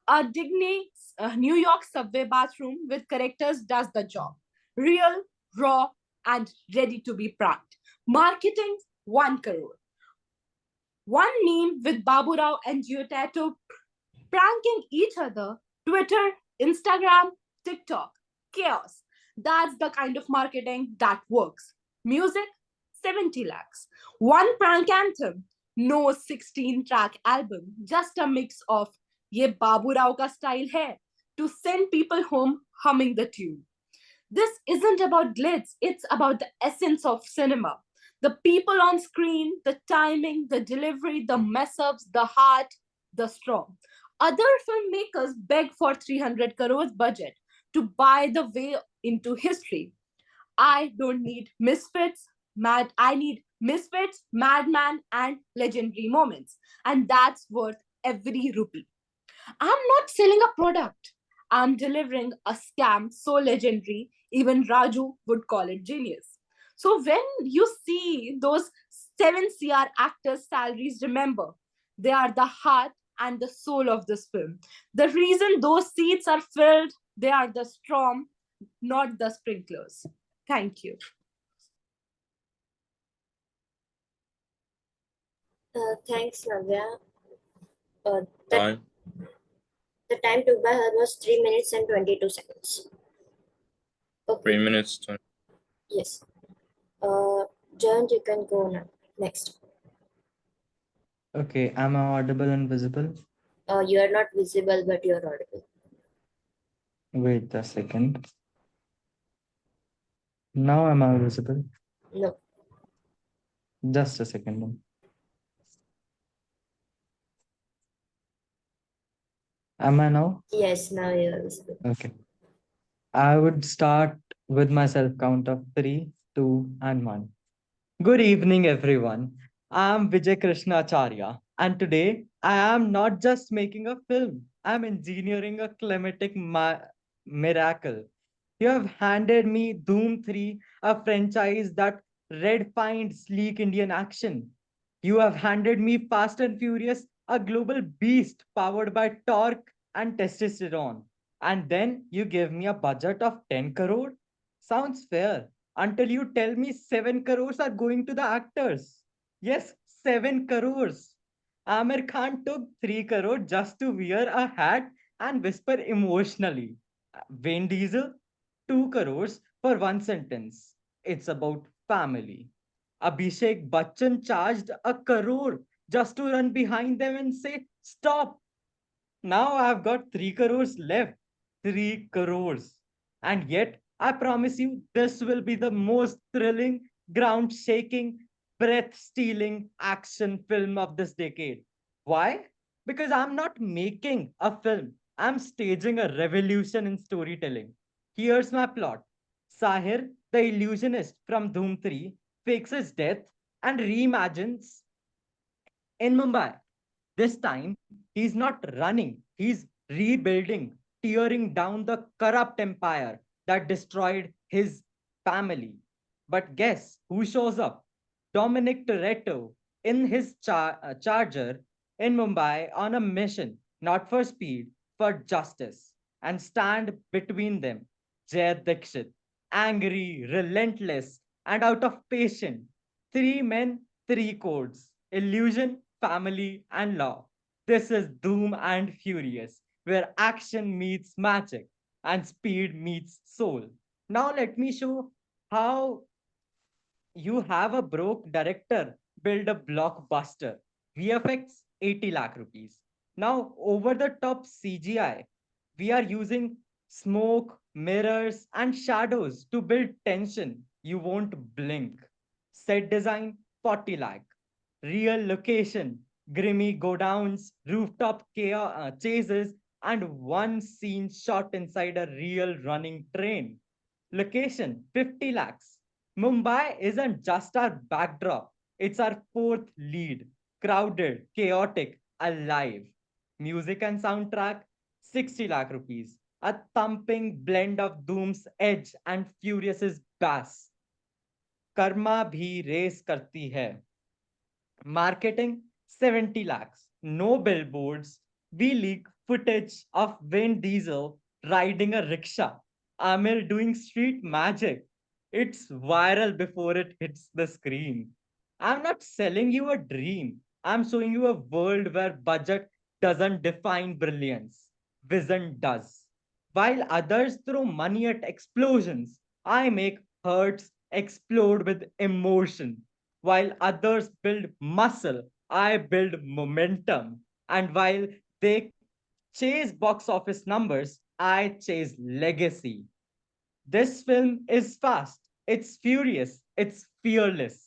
A Digney New York subway bathroom with characters does the job. Real, raw, and ready to be pranked. Marketing, 1 crore. One meme with Babu Rao and Giotato pranking each other. Twitter, Instagram, TikTok. Chaos. That's the kind of marketing that works. Music, 70 lakhs. One prank anthem. No 16-track album. Just a mix of Ye Babu Rao ka style hai to send people home humming the tune. This isn't about glitz, it's about the essence of cinema. The people on screen, the timing, the delivery, the mess ups, the heart, the storm. Other filmmakers beg for 300 crores budget to buy the way into history. I don't need misfits, I need misfits, madman, and legendary moments. And that's worth every rupee. I'm not selling a product. I'm delivering a scam so legendary, even Raju would call it genius. So when you see those 7 CR actors' salaries, remember, they are the heart and the soul of this film. The reason those seats are filled, they are the storm, not the sprinklers. Thank you. Thanks, Navya. Uh, the, Time. the time took by her was 3 minutes and 22 seconds. 3 Okay, minutes. yes. John, you can go now. Next. Okay, am I audible and visible? You are not visible, but you are audible. Wait a second. Now am I visible? No. Just a second. Am I now? Yes, now you are visible. Okay. I would start with my self count of 3, 2, and 1. Good evening, everyone. I'm Vijay Krishna Acharya, and today I am not just making a film, I'm engineering a climatic miracle. You have handed me Doom 3, a franchise that redefined sleek Indian action. You have handed me Fast and Furious, a global beast powered by torque and testosterone. And then you give me a budget of 10 crore? Sounds fair until you tell me 7 crores are going to the actors. Yes, 7 crores. Amir Khan took 3 crore just to wear a hat and whisper emotionally. Vin Diesel, 2 crores for one sentence. It's about family. Abhishek Bachchan charged a crore just to run behind them and say, stop. Now I've got 3 crores left. 3 crores. And yet, I promise you, this will be the most thrilling, ground shaking, breath stealing action film of this decade. Why? Because I'm not making a film, I'm staging a revolution in storytelling. Here's my plot: Sahir, the illusionist from Dhoom 3, fakes his death and reimagines in Mumbai. This time, he's not running, he's rebuilding, tearing down the corrupt empire, that destroyed his family. But guess who shows up? Dominic Toretto in his charger in Mumbai on a mission, not for speed, for justice. And stand between them, Jay Dixit, angry, relentless, and out of patience. Three men, three codes: illusion, family, and law. This is Doom and Furious, where action meets magic and speed meets soul. Now, let me show how you have a broke director build a blockbuster. VFX 80 lakh rupees. Now, over the top CGI, we are using smoke, mirrors, and shadows to build tension. You won't blink. Set design 40 lakh. Real location, grimy godowns, rooftop chaos, chases, and one scene shot inside a real running train. Location 50 lakhs. Mumbai isn't just our backdrop, it's our fourth lead. Crowded, chaotic, alive. Music and soundtrack 60 lakh rupees. A thumping blend of Doom's edge and Furious's bass. Karma भी race करती है. Marketing 70 lakhs. No billboards. We leak footage of Vin Diesel riding a rickshaw. Amir doing street magic. It's viral before it hits the screen. I'm not selling you a dream. I'm showing you a world where budget doesn't define brilliance. Vision does. While others throw money at explosions, I make hearts explode with emotion. While others build muscle, I build momentum. And while they chase box office numbers, I chase legacy. This film is fast, it's furious, it's fearless.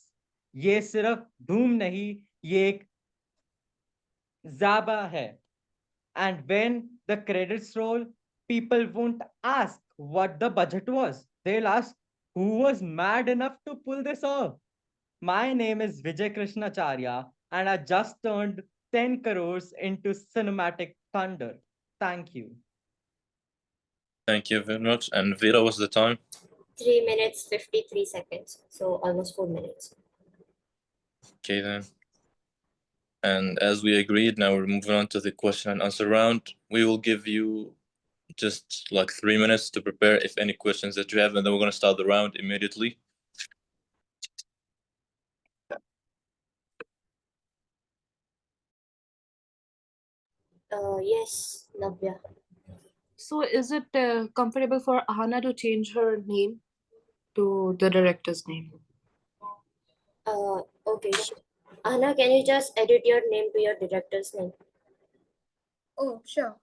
ये सिर्फ धूम नहीं, ये एक जाबा है. And when the credits roll, people won't ask what the budget was. They'll ask who was mad enough to pull this off. My name is Vijay Krishnacharya, and I just turned 10 crores into cinematic thunder. Thank you. Thank you very much. And Vera, what's the time? 3 minutes 53 seconds. So almost 4 minutes. Okay, then. And as we agreed, now we're moving on to the question and answer round. We will give you just like 3 minutes to prepare if any questions that you have, and then we're going to start the round immediately. Yes, Navya. So is it comfortable for Ahana to change her name to the director's name? Okay, sure. Anna, can you just edit your name to your director's name? Oh, sure.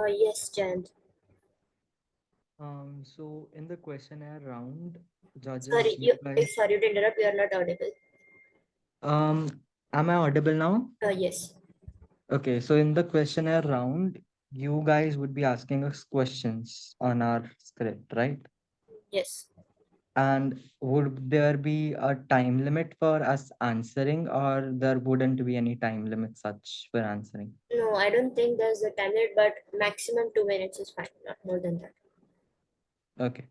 Yes, Jayant. So in the questionnaire round, Sorry, judges, you you. guys, Sorry to interrupt. You are not audible. um, am I audible now? Yes. Okay, so in the questionnaire round, you guys would be asking us questions on our script, right? Yes. And would there be a time limit for us answering, or there wouldn't be any time limit such for answering? No, I don't think there's a time limit, but maximum 2 minutes is fine. Not more than that. Okay.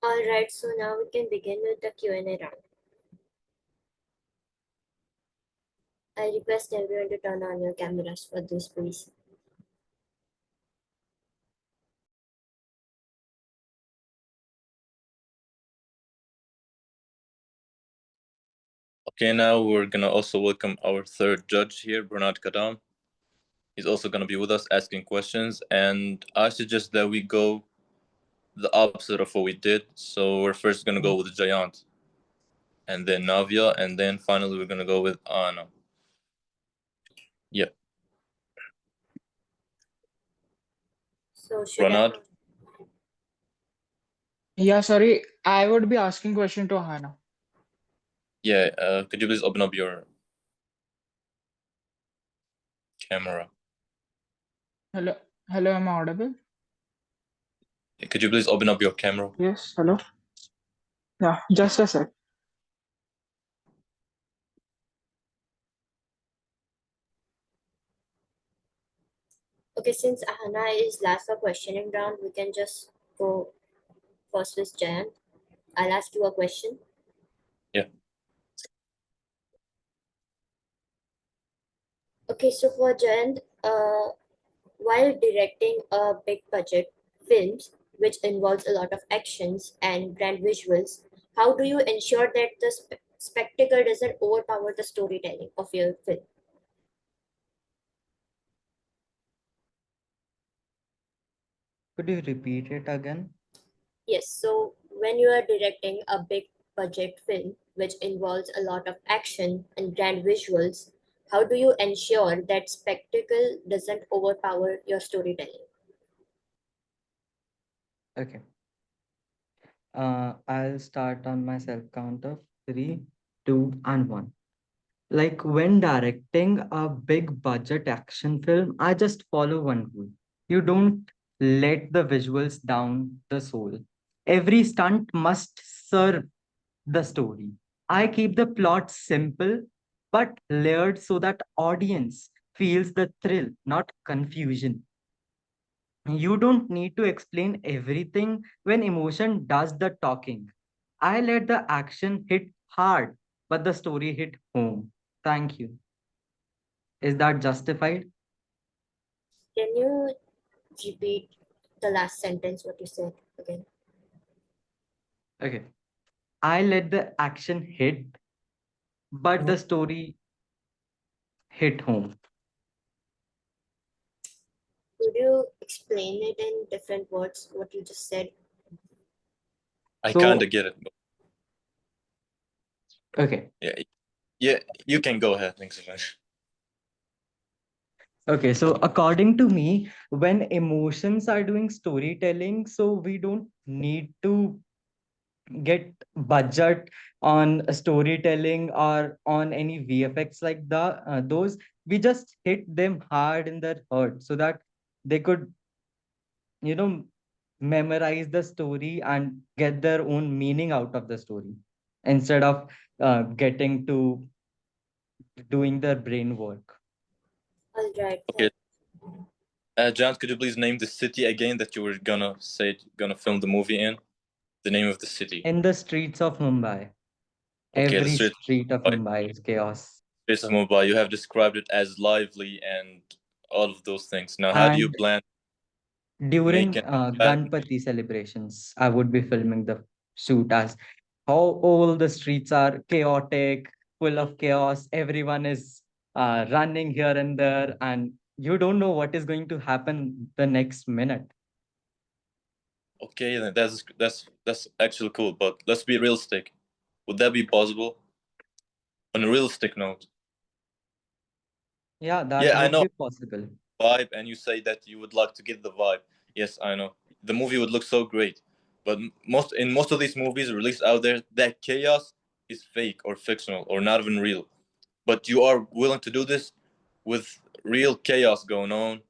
All right, so now we can begin with the Q&A round. I request everyone to turn on your cameras for this, please. Okay, now we're gonna also welcome our third judge here, Bernard Kadam. He's also gonna be with us asking questions, and I suggest that we go the opposite of what we did. So we're first gonna go with Giant, and then Navia, and then finally we're gonna go with Anna. Yeah, So should Bernard. Yeah, sorry, I would be asking question to Hannah. Yeah, could you please open up your camera? Hello, hello, am I audible? Could you please open up your camera? Yes, hello. Yeah, just a sec. Okay, since Ahana is last for questioning round, we can just go first with Jayant. I'll ask you a question. Yeah. Okay, so for Jayant, while directing a big budget films, which involves a lot of actions and grand visuals, how do you ensure that the spectacle doesn't overpower the storytelling of your film? Could you repeat it again? Yes, so when you are directing a big budget film, which involves a lot of action and grand visuals, how do you ensure that spectacle doesn't overpower your storytelling? Okay. I'll start on my self count of three, two, and one. Like when directing a big budget action film, I just follow one rule. You don't let the visuals down the soul. Every stunt must serve the story. I keep the plot simple but layered so that audience feels the thrill, not confusion. You don't need to explain everything when emotion does the talking. I let the action hit hard, but the story hit home. Thank you. Is that justified? Can you repeat the last sentence, what you said again? Okay. I let the action hit, but the story hit home. Could you explain it in different words, what you just said? I So, kind of get it. okay. Yeah, you can go ahead. Thanks so much. Okay, so according to me, when emotions are doing storytelling, so we don't need to get budget on storytelling or on any VFX like those. We just hit them hard in their heart so that they could, you know, memorize the story and get their own meaning out of the story instead of getting to doing their brain work. All right. Okay. John, could you please name the city again that you were gonna film the movie in? The name of the city. In the streets of Mumbai, Okay, the every street. street of Mumbai is chaos. Streets of Mumbai. You have described it as lively and all of those things. Now, how do you And plan during making? Ganpati celebrations, I would be filming the shoot as how all the streets are chaotic, full of chaos. Everyone is running here and there, and you don't know what is going to happen the next minute. Okay, then that's actually cool. But let's be realistic. Would that be possible? On a realistic note. Yeah, that Yeah, I would know be possible. vibe, and you say that you would like to get the vibe. Yes, I know. The movie would look so great, but most of these movies released out there, that chaos is fake or fictional or not even real. But you are willing to do this with real chaos going on.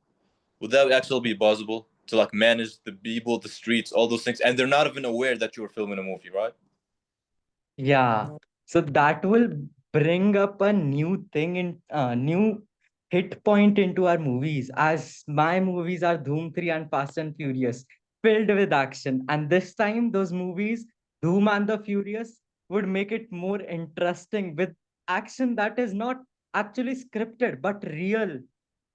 Would that actually be possible to like manage the people, the streets, all those things, and they're not even aware that you are filming a movie, right? Yeah. So that will bring up a new thing in new hit point into our movies, as my movies are Dhoom 3 and Fast and Furious. filled with action. And this time, those movies, Doom and the Furious, would make it more interesting with action that is not actually scripted but real,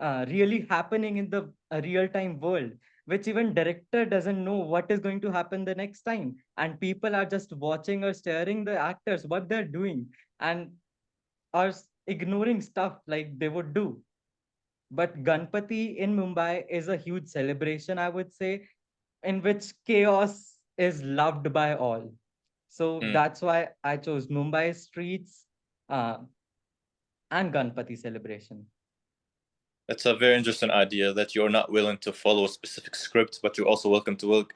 really happening in the real time world, which even director doesn't know what is going to happen the next time, and people are just watching or staring the actors what they're doing and are ignoring stuff like they would do. But Ganpati in Mumbai is a huge celebration, I would say, in which chaos is loved by all. So Hmm. that's why I chose Mumbai streets uh, and Ganpati celebration. That's a very interesting idea that you're not willing to follow a specific script, but you're also welcome to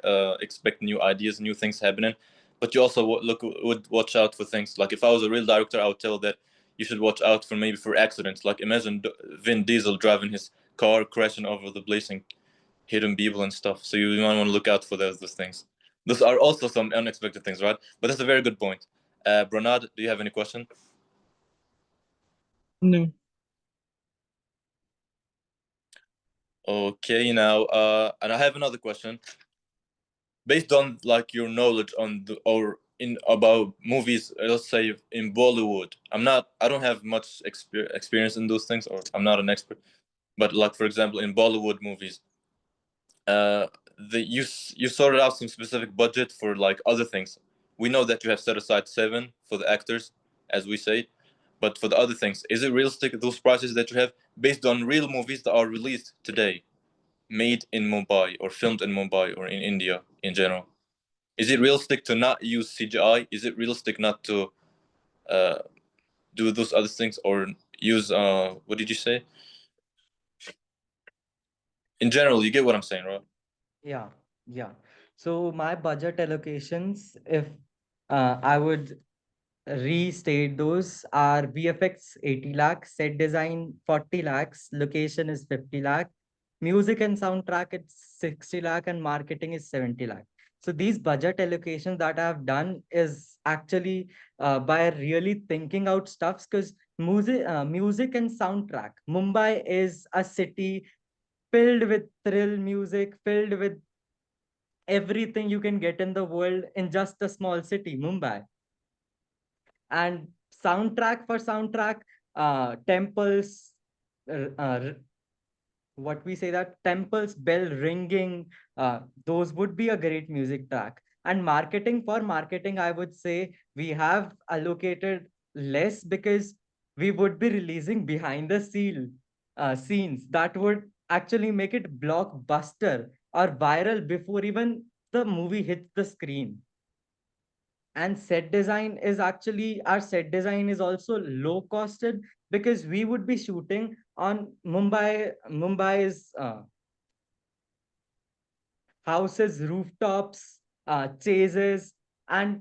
expect new ideas, new things happening. But you also would watch out for things like if I was a real director, I would tell that you should watch out for maybe for accidents. Like imagine Vin Diesel driving his car, crashing over the place and hitting people and stuff. So you might want to look out for those things. Those are also some unexpected things, right? But that's a very good point. Bernard, do you have any question? No. Okay, now, and I have another question. Based on like your knowledge on the or in about movies, let's say in Bollywood, I don't have much experience in those things, or I'm not an expert. But like for example, in Bollywood movies, uh, you sorted out some specific budget for like other things. We know that you have set aside 7 for the actors, as we say, but for the other things, is it realistic those prices that you have based on real movies that are released today, made in Mumbai or filmed in Mumbai or in India in general? Is it realistic to not use CGI? Is it realistic not to uh, do those other things or use what did you say? In general, you get what I'm saying, right? Yeah, yeah. So my budget allocations, if I would restate those, are VFX 80 lakhs, set design 40 lakhs, location is 50 lakh, music and soundtrack it's 60 lakh, and marketing is 70 lakh. So these budget allocations that I've done is actually by really thinking out stuffs, because music and soundtrack. Mumbai is a city filled with thrill music, filled with everything you can get in the world in just a small city, Mumbai. And soundtrack for soundtrack, temples, what we say that temples bell ringing, those would be a great music track. And marketing for marketing, I would say we have allocated less because we would be releasing behind the scenes that would actually make it blockbuster or viral before even the movie hits the screen. And set design is actually, our set design is also low costed because we would be shooting on Mumbai's houses, rooftops, chases, and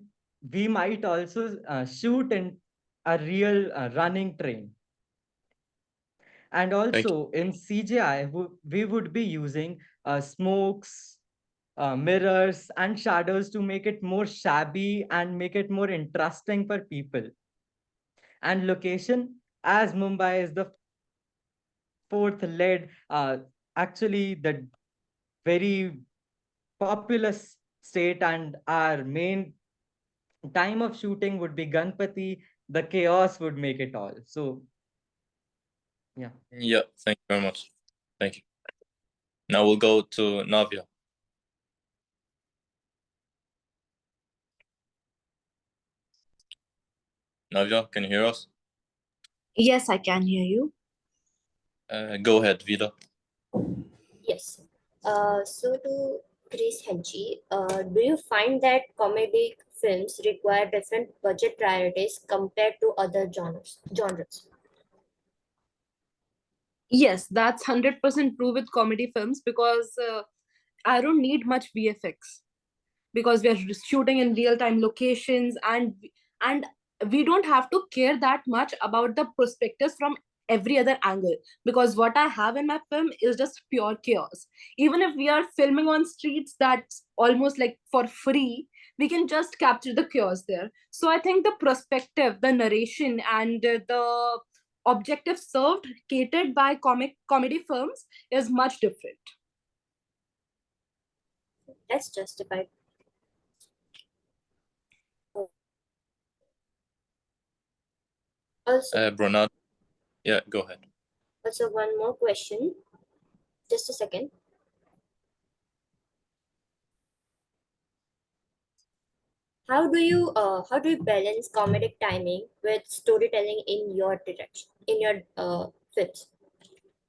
we might also shoot in a real running train. And Thank also in CGI, we would be using smokes, mirrors, and shadows to make it more shabby and make it more interesting for people. And location, as Mumbai is the fourth lead, actually the very populous state, and our main time of shooting would be Ganpati, the chaos would make it all. So yeah. you. Yeah, thank you very much. Thank you. Now we'll go to Navia. Navia, can you hear us? Yes, I can hear you. Go ahead, Vida. Yes. So to Chris Hedgie, do you find that comedic films require different budget priorities compared to other genres? Yes, that's 100% true with comedy films because I don't need much VFX because we are shooting in real time locations, and we don't have to care that much about the perspectives from every other angle, because what I have in my film is just pure chaos. Even if we are filming on streets that's almost like for free, we can just capture the chaos there. So I think the perspective, the narration, and the objective served catered by comedy films is much different. That's justified. Also, Bernard. Yeah, go ahead. also one more question. Just a second. How do you balance comedic timing with storytelling in your direction in your films?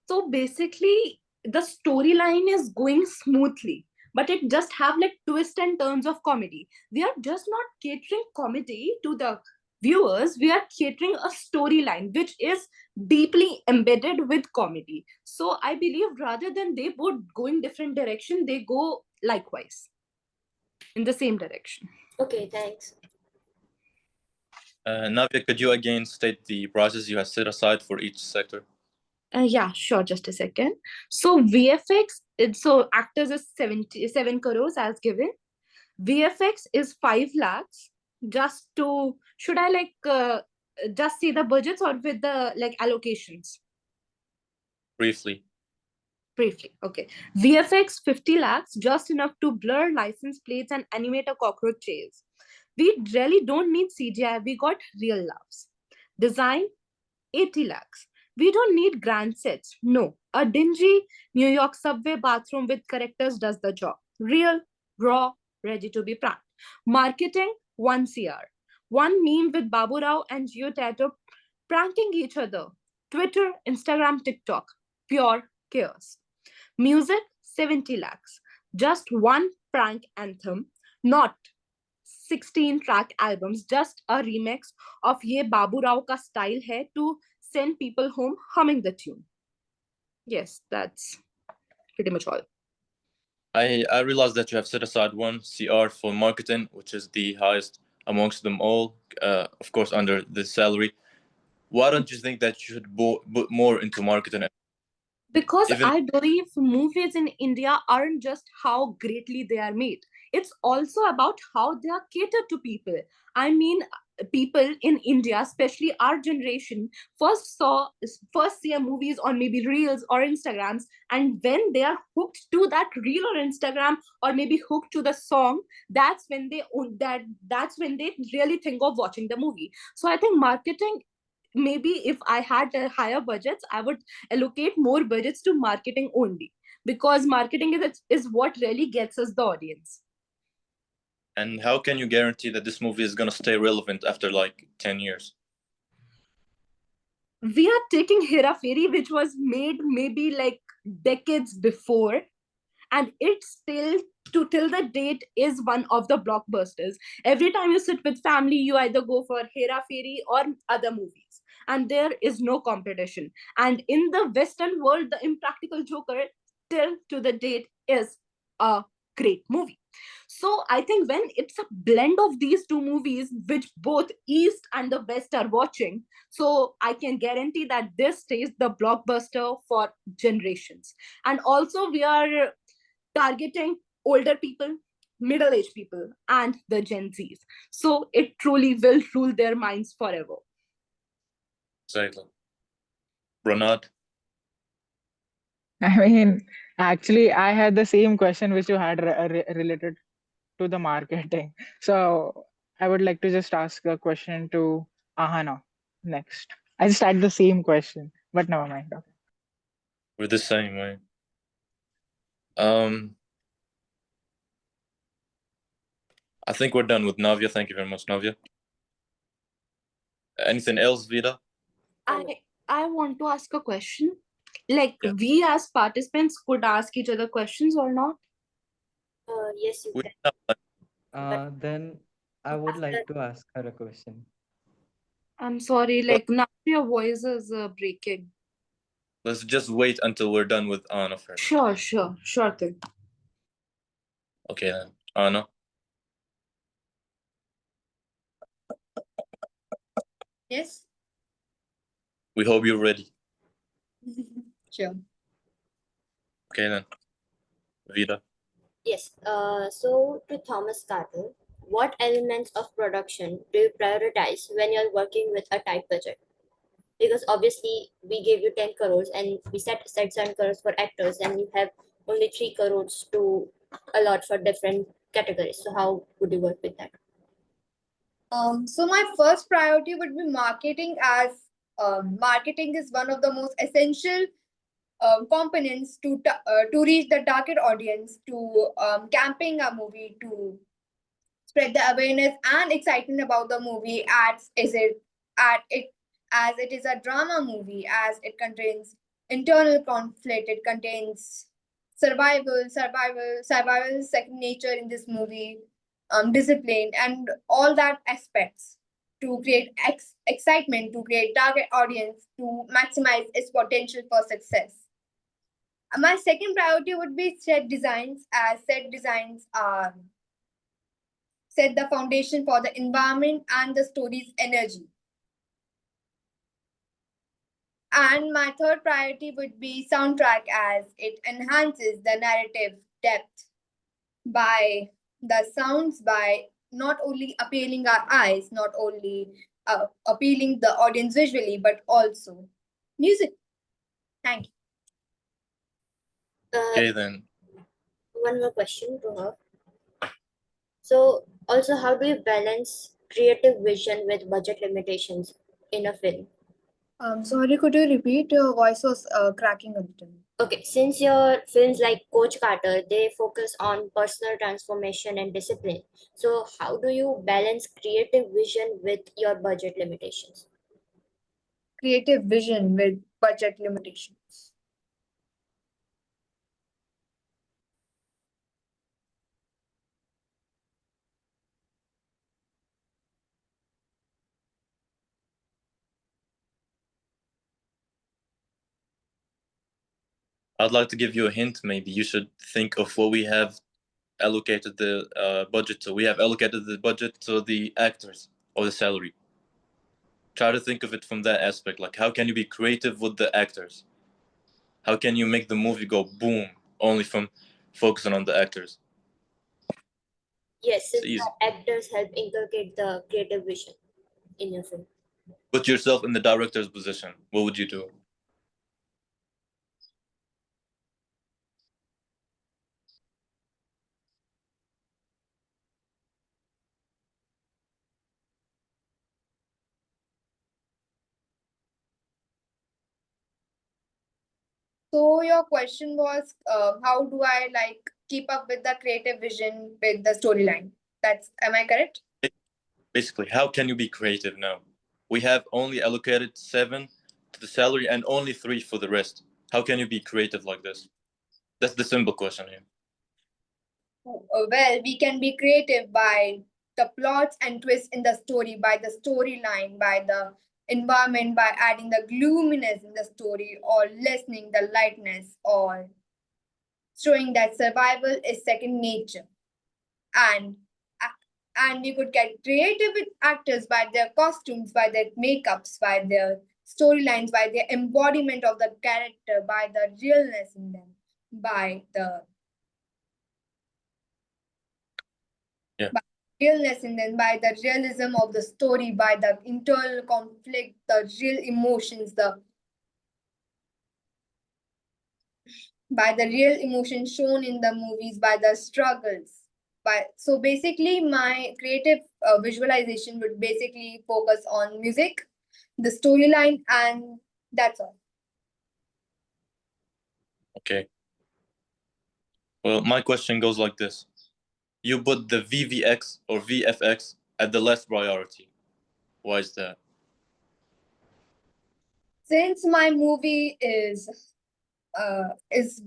So basically, the storyline is going smoothly, but it just have like twists and turns of comedy. We are just not catering comedy to the viewers. We are catering a storyline which is deeply embedded with comedy. So I believe rather than they both go in different direction, they go likewise in the same direction. Okay, thanks. Navya, could you again state the prices you have set aside for each sector? Yeah, sure. Just a second. So VFX, so actors is 77 crores as given. VFX is 5 lakhs. Just to, should I just see the budgets or with the like allocations? Briefly. Briefly, okay. VFX 50 lakhs, just enough to blur license plates and animate a cockroach chase. We really don't need CGI, we got real laughs. Design 80 lakhs. We don't need grand sets. No, a dingy New York subway bathroom with characters does the job. Real, raw, ready to be pranked. Marketing 1 CR. One meme with Babu Rao and Geo Tato pranking each other. Twitter, Instagram, TikTok. Pure chaos. Music 70 lakhs. Just one prank anthem, not 16 track albums, just a remix of Ye Babu Rao ka style hai to send people home humming the tune. Yes, that's pretty much all. I realized that you have set aside 1 CR for marketing, which is the highest amongst them all, of course, under the salary. Why don't you think that you should put more into marketing? Because Even I believe movies in India aren't just how greatly they are made. It's also about how they are catered to people. I mean, people in India, especially our generation, first see a movies on maybe reels or Instagrams, and when they are hooked to that reel or Instagram, or maybe hooked to the song, that's when they own that. That's when they really think of watching the movie. So I think marketing, maybe if I had higher budgets, I would allocate more budgets to marketing only, because marketing is what really gets us the audience. and how can you guarantee that this movie is gonna stay relevant after like 10 years? We are taking Hera Fairy, which was made maybe like decades before, and it still to till the date is one of the blockbusters. Every time you sit with family, you either go for Hera Fairy or other movies, and there is no competition. And in the Western world, the Impractical Joker till to the date is a great movie. So I think when it's a blend of these two movies, which both East and the West are watching, so I can guarantee that this stays the blockbuster for generations. And also we are targeting older people, middle-aged people, and the Gen Zs. So it truly will rule their minds forever. Exactly. Bernard? I mean, actually, I had the same question which you had related to the marketing. So I would like to just ask a question to Ahana next. I just had the same question, but never mind. Okay. We're the same way. I think we're done with Navya. Thank you very much, Navya. Anything else, Vida? I want to ask a question. Like, Yeah. we as participants could ask each other questions or not? Yes, you We can. have Then I would After like to ask her a question. I'm sorry, But like now your voice is breaking. let's just wait until we're done with Anna first. Sure thing. Okay then. Anna? Yes. We hope you're ready. Sure. Okay then. Vida? yes. So to Thomas Carter, what elements of production do you prioritize when you're working with a tight budget? Because obviously we gave you 10 crores and we set aside 7 crores for actors, and you have only 3 crores to a lot for different categories. So how would you work with that? So my first priority would be marketing, as marketing is one of the most essential components to reach the target audience, to camping a movie, to spread the awareness and excitement about the movie. As it is a drama movie, as it contains internal conflict, it contains survival is second nature in this movie, discipline and all that aspects, to create excitement, to create target audience, to maximize its potential for success. My second priority would be set designs, as set designs are set the foundation for the environment and the story's energy. And my third priority would be soundtrack, as it enhances the narrative depth by the sounds, by not only appealing our eyes, not only appealing the audience visually, but also music. Thank you. Okay, then. One more question to her. So also, how do you balance creative vision with budget limitations in a film? Sorry, could you repeat? Your voice was cracking a little. Okay, since your films like Coach Carter, they focus on personal transformation and discipline. So how do you balance creative vision with your budget limitations? Creative vision with budget limitations. I'd like to give you a hint. Maybe you should think of what we have allocated the budget to. We have allocated the budget to the actors or the salary. Try to think of it from that aspect. Like, how can you be creative with the actors? How can you make the movie go boom only from focusing on the actors? Yes, since It's easy. the actors help inculcate the creative vision in your film. Put yourself in the director's position. What would you do? So your question was, how do I keep up with the creative vision with the storyline? Am I correct? Basically, how can you be creative now? We have only allocated 7 to the salary and only 3 for the rest. How can you be creative like this? That's the simple question here. Well, we can be creative by the plots and twists in the story, by the storyline, by the environment, by adding the gloominess in the story, or lessening the lightness, or showing that survival is second nature. And we could get creative with actors by their costumes, by their makeups, by their storylines, by their embodiment of the character, by the realness in them, by the realness in them, by the realism of the story, by the internal conflict, the real emotions, by the real emotions shown in the movies, by the struggles. So basically, my creative visualization would basically focus on music, the storyline, and that's all. Okay. Well, my question goes like this. You put the VVX or VFX at the last priority. Why is that? Since my movie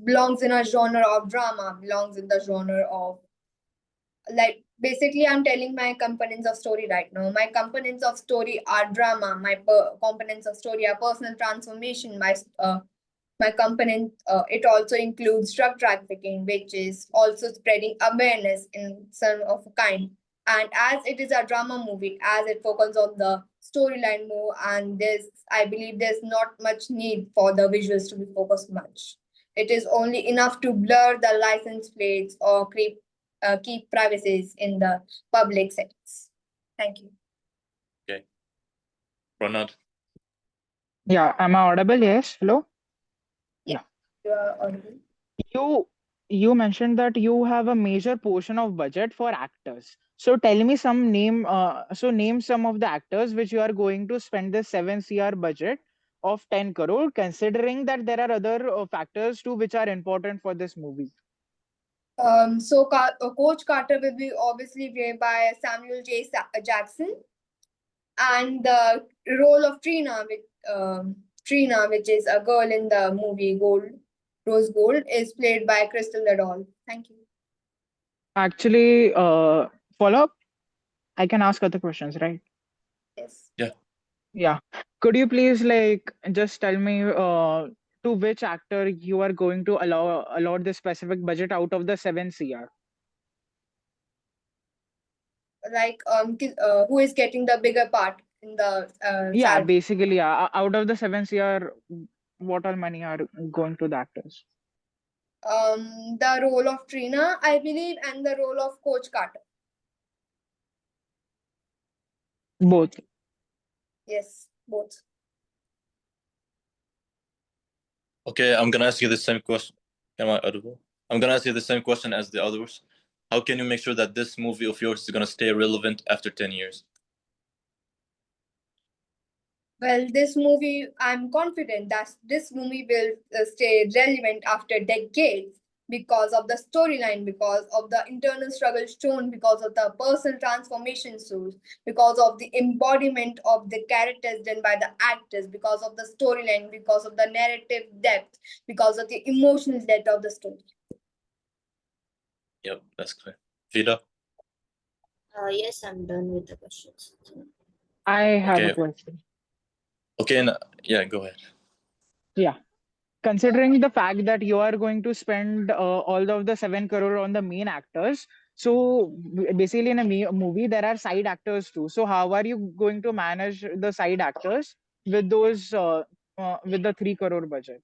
belongs in a genre of drama, belongs in the genre of, basically I'm telling my components of story right now. My components of story are drama. My components of story are personal transformation. My component, it also includes drug trafficking, which is also spreading awareness in some of a kind. And as it is a drama movie, as it focuses on the storyline more, and I believe there's not much need for the visuals to be focused much. It is only enough to blur the license plates or keep privacies in the public settings. Thank you. Okay. Ronald? Yeah, am I audible? Yes. Hello? Yeah. You are audible. you mentioned that you have a major portion of budget for actors. So tell me some name. So name some of the actors which you are going to spend the 7 CR budget of 10 crore, considering that there are other factors too which are important for this movie. Coach Carter will be obviously played by Samuel Jackson, and the role of Trina, which is a girl in the movie Rose Gold, is played by Crystal Ladol. Thank you. Actually, follow up. I can ask other questions, right? Yes. Yeah. Yeah. Could you please like just tell me to which actor you are going to allot the specific budget out of the 7 CR? Like who is getting the bigger part in the Yeah, salary? basically, yeah. Out of the 7 CR, what all money are going to the actors? The role of Trina, I believe, and the role of Coach Carter. Both. Yes, both. Okay, I'm gonna ask you the same question. Am I audible? I'm gonna ask you the same question as the others. How can you make sure that this movie of yours is gonna stay relevant after 10 years? Well, this movie, I'm confident that this movie will stay relevant after decades because of the storyline, because of the internal struggle shown, because of the personal transformation shown, because of the embodiment of the characters done by the actors, because of the storyline, because of the narrative depth, because of the emotional depth of the story. Yep, that's clear. Vida? Yes, I'm done with the questions. I have a Okay. question. Okay, yeah, go ahead. Yeah. Considering the fact that you are going to spend all of the 7 crore on the main actors, so basically in a movie there are side actors too. So how are you going to manage the side actors with those with the 3 crore budget?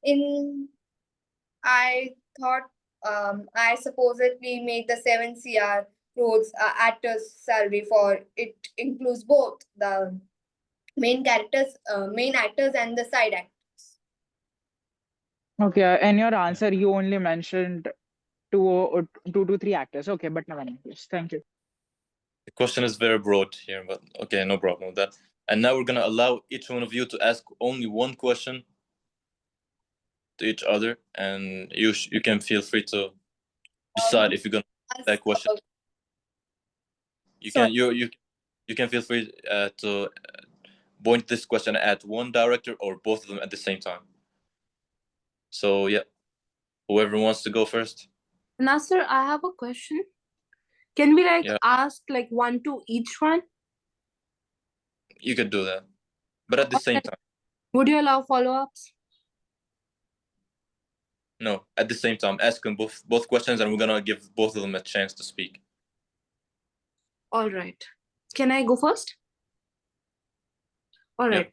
In I thought I supposedly made the 7 CR roles actors salary for it includes both the main actors and the side actors. Okay, in your answer you only mentioned two to three actors. Okay, but never mind. Yes, thank you. The question is very broad here, but okay, no problem with that. And now we're gonna allow each one of you to ask only one question to each other, and you can feel free to decide if you're gonna ask that question. You Sorry. can you can feel free to point this question at one director or both of them at the same time. So yeah, whoever wants to go first. Nasser, I have a question. Can we Yeah. ask one to each one? You could do that, but at the same time. Would you allow follow-ups? No, at the same time, ask them both questions, and we're gonna give both of them a chance to speak. All right. Can I go first? All right.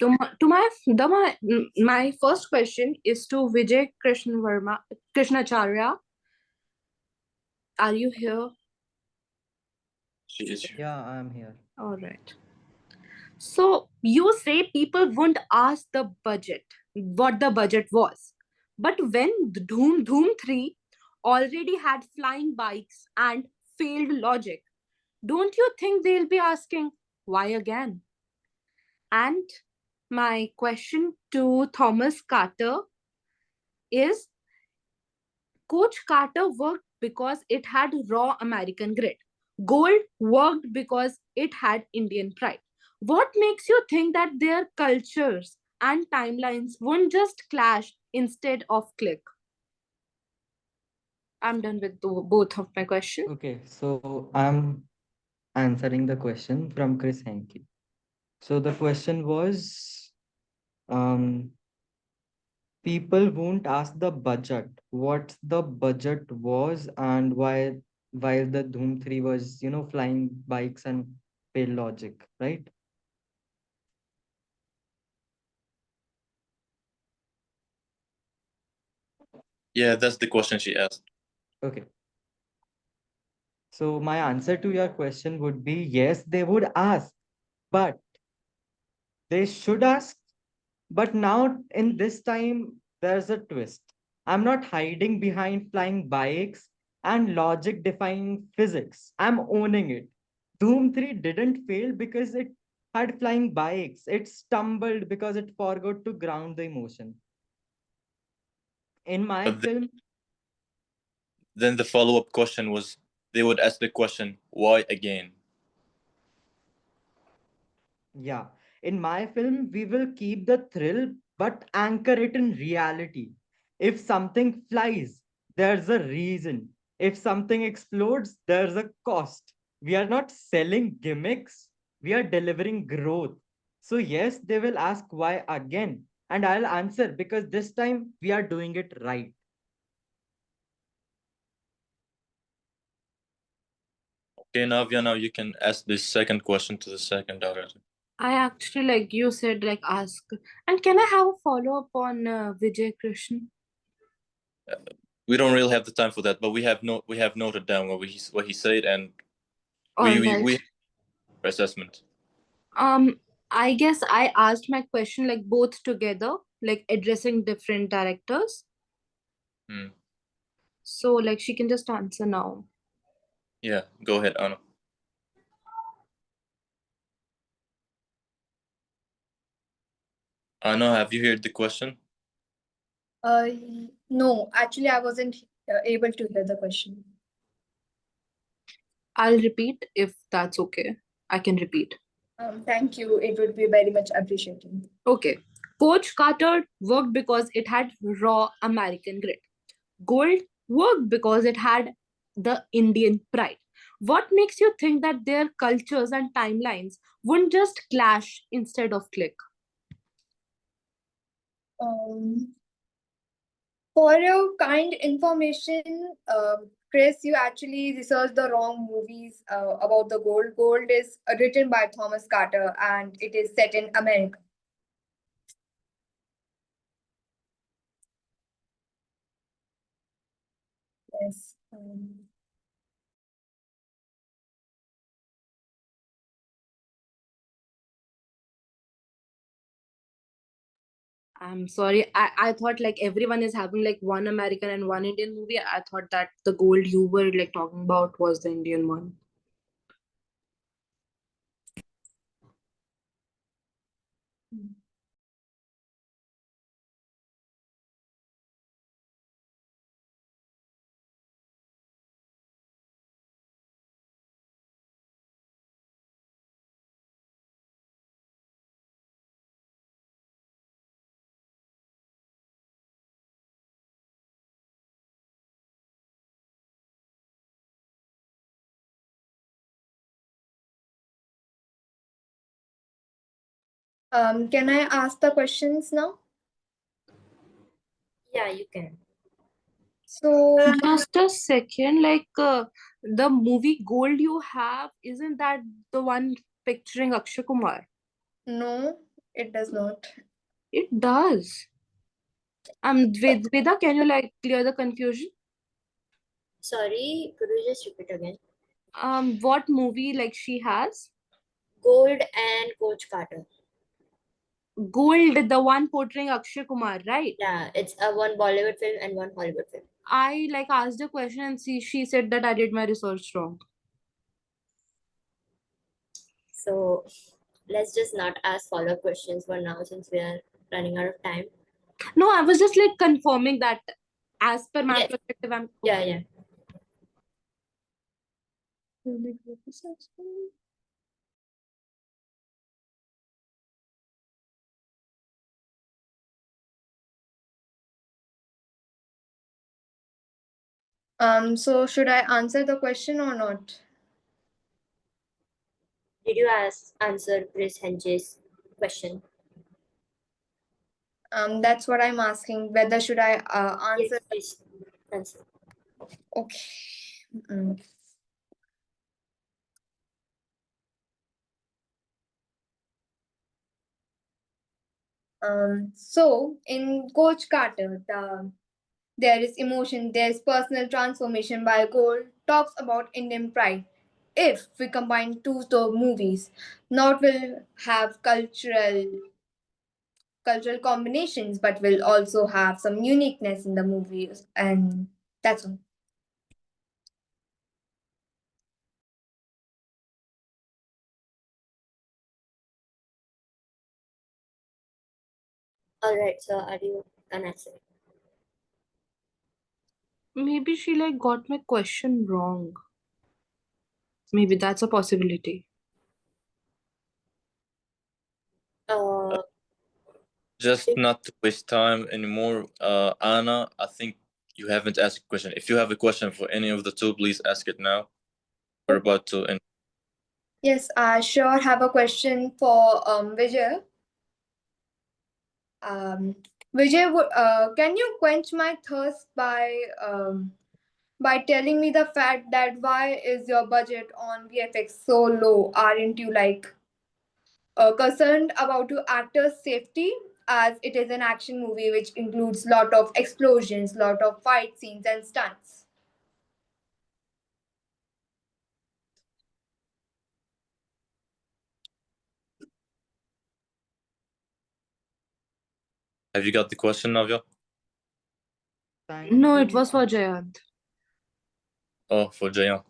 My first question is to Vijay Krishnacharya. Are you here? She is here. Yeah, I'm here. All right. So you say people wouldn't ask the budget, what the budget was. But when Dhoom 3 already had flying bikes and failed logic, don't you think they'll be asking, why again? And my question to Thomas Carter is, Coach Carter worked because it had raw American grit. Gold worked because it had Indian pride. What makes you think that their cultures and timelines won't just clash instead of click? I'm done with both of my questions. Okay, so I'm answering the question from Chris Henke. So the question was, people won't ask the budget, what the budget was, and why while the Doom 3 was, flying bikes and failed logic, right? Yeah, that's the question she asked. Okay. So my answer to your question would be yes, they would ask, but they should ask But now in this time, there's a twist. I'm not hiding behind flying bikes and logic defying physics. I'm owning it. Doom 3 didn't fail because it had flying bikes. It stumbled because it forgot to ground the emotion. In my But film, then the follow-up question was, they would ask the question, why again? yeah, in my film, we will keep the thrill but anchor it in reality. If something flies, there's a reason. If something explodes, there's a cost. We are not selling gimmicks, we are delivering growth. So, yes, they will ask why again. And I'll answer because this time we are doing it right. Okay, Navya, now you can ask the second question to the second director. I actually, like you said, like ask. And can I have a follow up on Vijay Krishna? We don't really have the time for that, but we have noted down what he said, and All right. we assessment. I guess I asked my question like both together, like addressing different directors. Hmm. So like she can just answer now. Yeah, go ahead, Anna. Anna, have you heard the question? No, actually, I wasn't able to hear the question. I'll repeat if that's okay. I can repeat. Thank you. It would be very much appreciated. Okay. Coach Carter worked because it had raw American grit. Gold worked because it had the Indian pride. What makes you think that their cultures and timelines wouldn't just clash instead of click? Um, for your kind information, Chris, you actually researched the wrong movies about the gold. Gold is written by Thomas Carter and it is set in America. Yes. I'm sorry. I thought like everyone is having like one American and one Indian movie. I thought that the gold you were like talking about was the Indian one. Can I ask the questions now? Yeah, you can. So, Just a second, like the movie Gold you have, isn't that the one picturing Akshay Kumar? no, it does not. It does. Veda, can you like clear the confusion? Sorry, could you just repeat again? What movie like she has? Gold and Coach Carter. Gold, the one portraying Akshay Kumar, right? Yeah, it's a one Bollywood film and one Hollywood film. I like asked a question and she said that I did my research wrong. So let's just not ask follow-up questions for now since we are running out of time. No, I was just like confirming that as per my Yes. perspective, I'm Yeah, yeah. So should I answer the question or not? Did you answer Chris Henge's question? That's what I'm asking. Whether should I answer? Yes, please answer. Okay. Mm. So in Coach Carter, there is emotion, there's personal transformation by Gold, talks about Indian pride. If we combine two movies, not will have cultural cultural combinations, but will also have some uniqueness in the movies. And that's all. All right, so are you an answer? Maybe she like got my question wrong. Maybe that's a possibility. Uh, Just not to waste time anymore, Anna, I think you haven't asked a question. If you have a question for any of the two, please ask it now. We're about to end. Yes, I sure have a question for Vijay. Vijay, can you quench my thirst by telling me the fact that why is your budget on VFX so low? Aren't you like concerned about your actors' safety? As it is an action movie which includes lot of explosions, lot of fight scenes and stunts. Have you got the question, Navya? Thank No, it you. was for Jayant. Oh, for Jayan.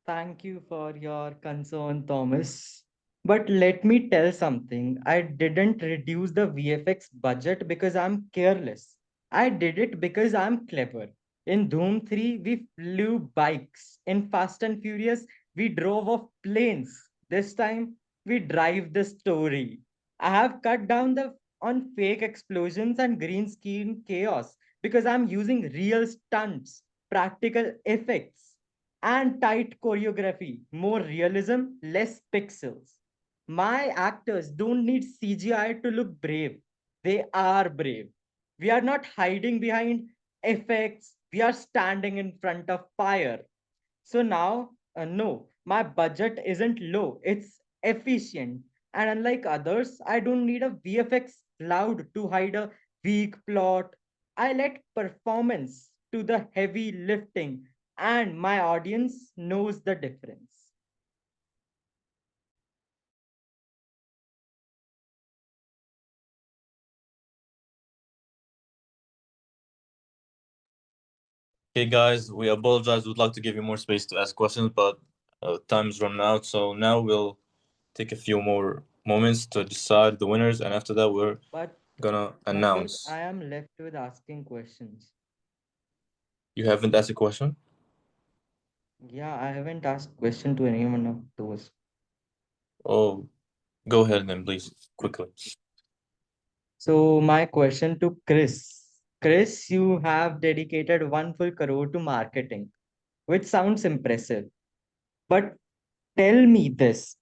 Thank you for your concern, Thomas. But let me tell something. I didn't reduce the VFX budget because I'm careless. I did it because I'm clever. In Doom 3, we flew bikes. In Fast and Furious, we drove off planes. This time, we drive the story. I have cut down the on fake explosions and green screen chaos because I'm using real stunts, practical effects and tight choreography, more realism, less pixels. My actors don't need CGI to look brave. They are brave. We are not hiding behind effects, we are standing in front of fire. So now, no, my budget isn't low, it's efficient. And unlike others, I don't need a VFX cloud to hide a weak plot. I let performance to the heavy lifting, and my audience knows the difference. Okay, guys, we apologize. We'd like to give you more space to ask questions, but time's run out. So now we'll take a few more moments to decide the winners, and after that, we're But gonna Navjot, announce. I am left with asking questions. You haven't asked a question? Yeah, I haven't asked question to anyone of those. Oh, go ahead then, please, quickly. So my question to Chris. Chris, you have dedicated 1 full crore to marketing, which sounds impressive. But tell me this,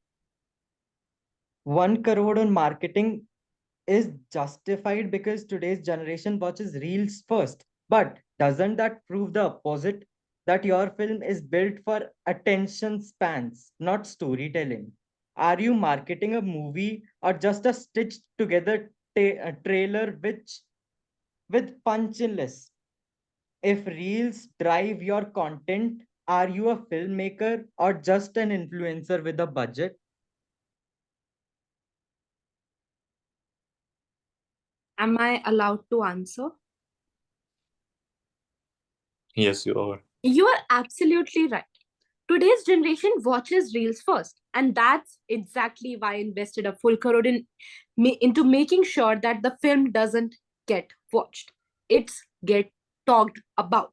1 crore on marketing is justified because today's generation watches reels first. But doesn't that prove the opposite? That your film is built for attention spans, not storytelling? Are you marketing a movie or just a stitched together trailer which with punchless? If reels drive your content, are you a filmmaker or just an influencer with a budget? Am I allowed to answer? Yes, you are. You are absolutely right. Today's generation watches reels first, and that's exactly why I invested a full crore into making sure that the film doesn't get watched. It's get talked about.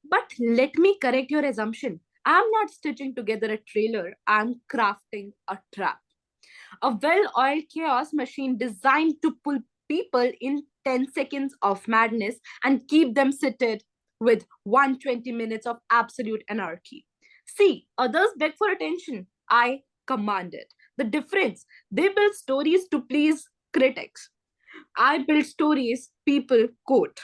But let me correct your assumption. I'm not stitching together a trailer, I'm crafting a trap. A well oiled chaos machine designed to pull people in 10 seconds of madness and keep them seated with 120 minutes of absolute anarchy. See, others beg for attention. I command it. The difference, they build stories to please critics. I build stories people quote,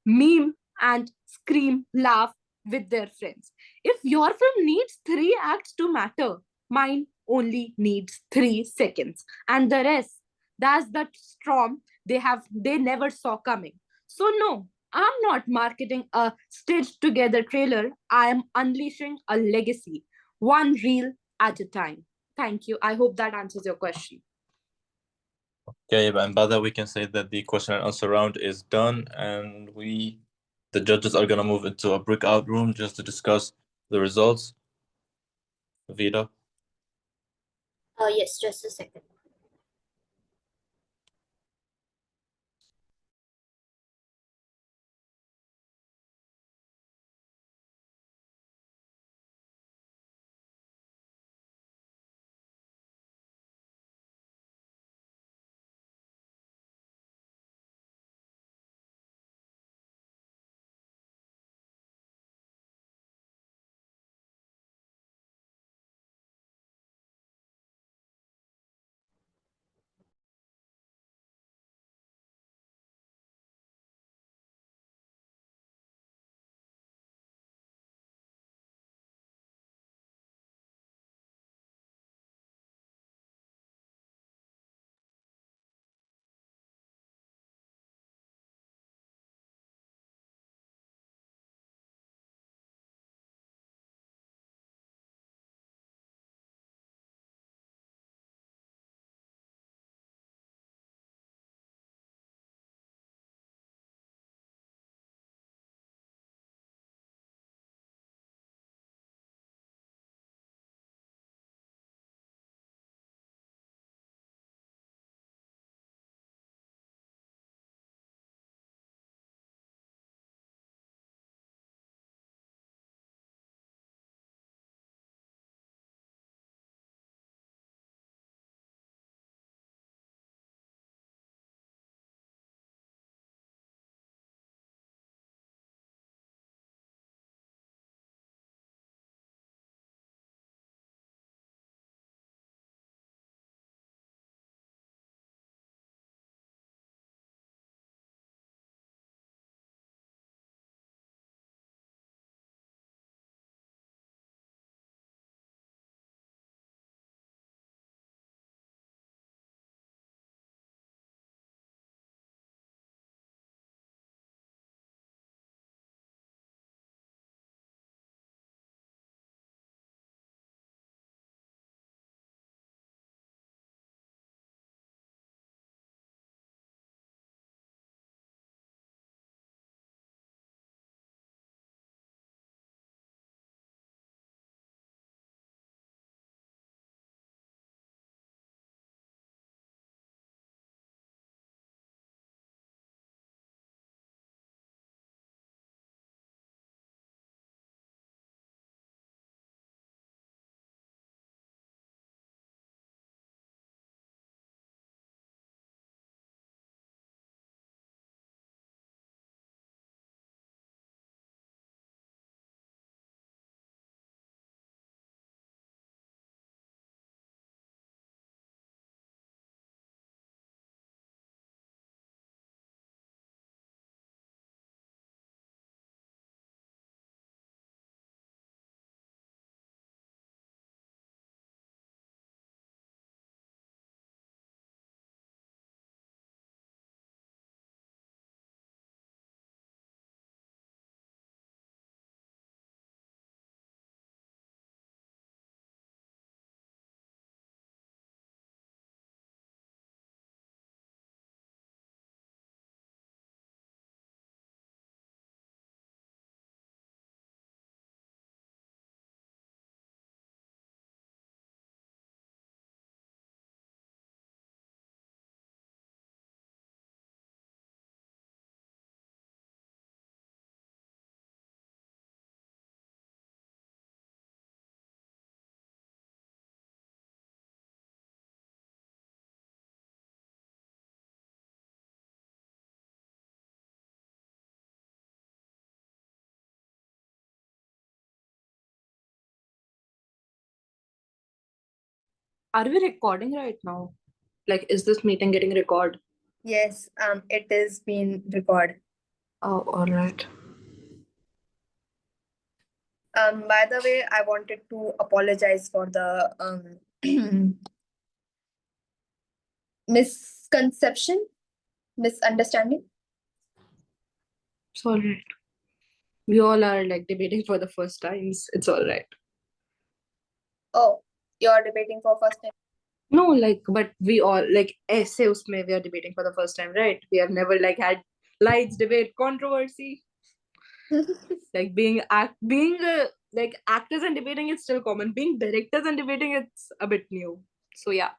meme, and scream, laugh with their friends. If your film needs 3 acts to matter, mine only needs 3 seconds. And the rest, that's the storm they never saw coming. So no, I'm not marketing a stitched together trailer. I am unleashing a legacy, one reel at a time. Thank you. I hope that answers your question. Okay, and by that we can say that the question and answer round is done, and the judges are gonna move into a breakout room just to discuss the results. Vida. Yes, just a second. Are we recording right now? Like, is this meeting getting recorded? Yes, it is being recorded. Oh, all right. By the way, I wanted to apologize for the misconception, misunderstanding. It's all right. We all are like debating for the first times. It's all right. Oh, you're debating for first time. No, like, but we all like ऐसे उसमें we are debating for the first time, right? We have never like had lights debate controversy. Like like actors and debating it's still common. Being directors and debating it's a bit new. So yeah.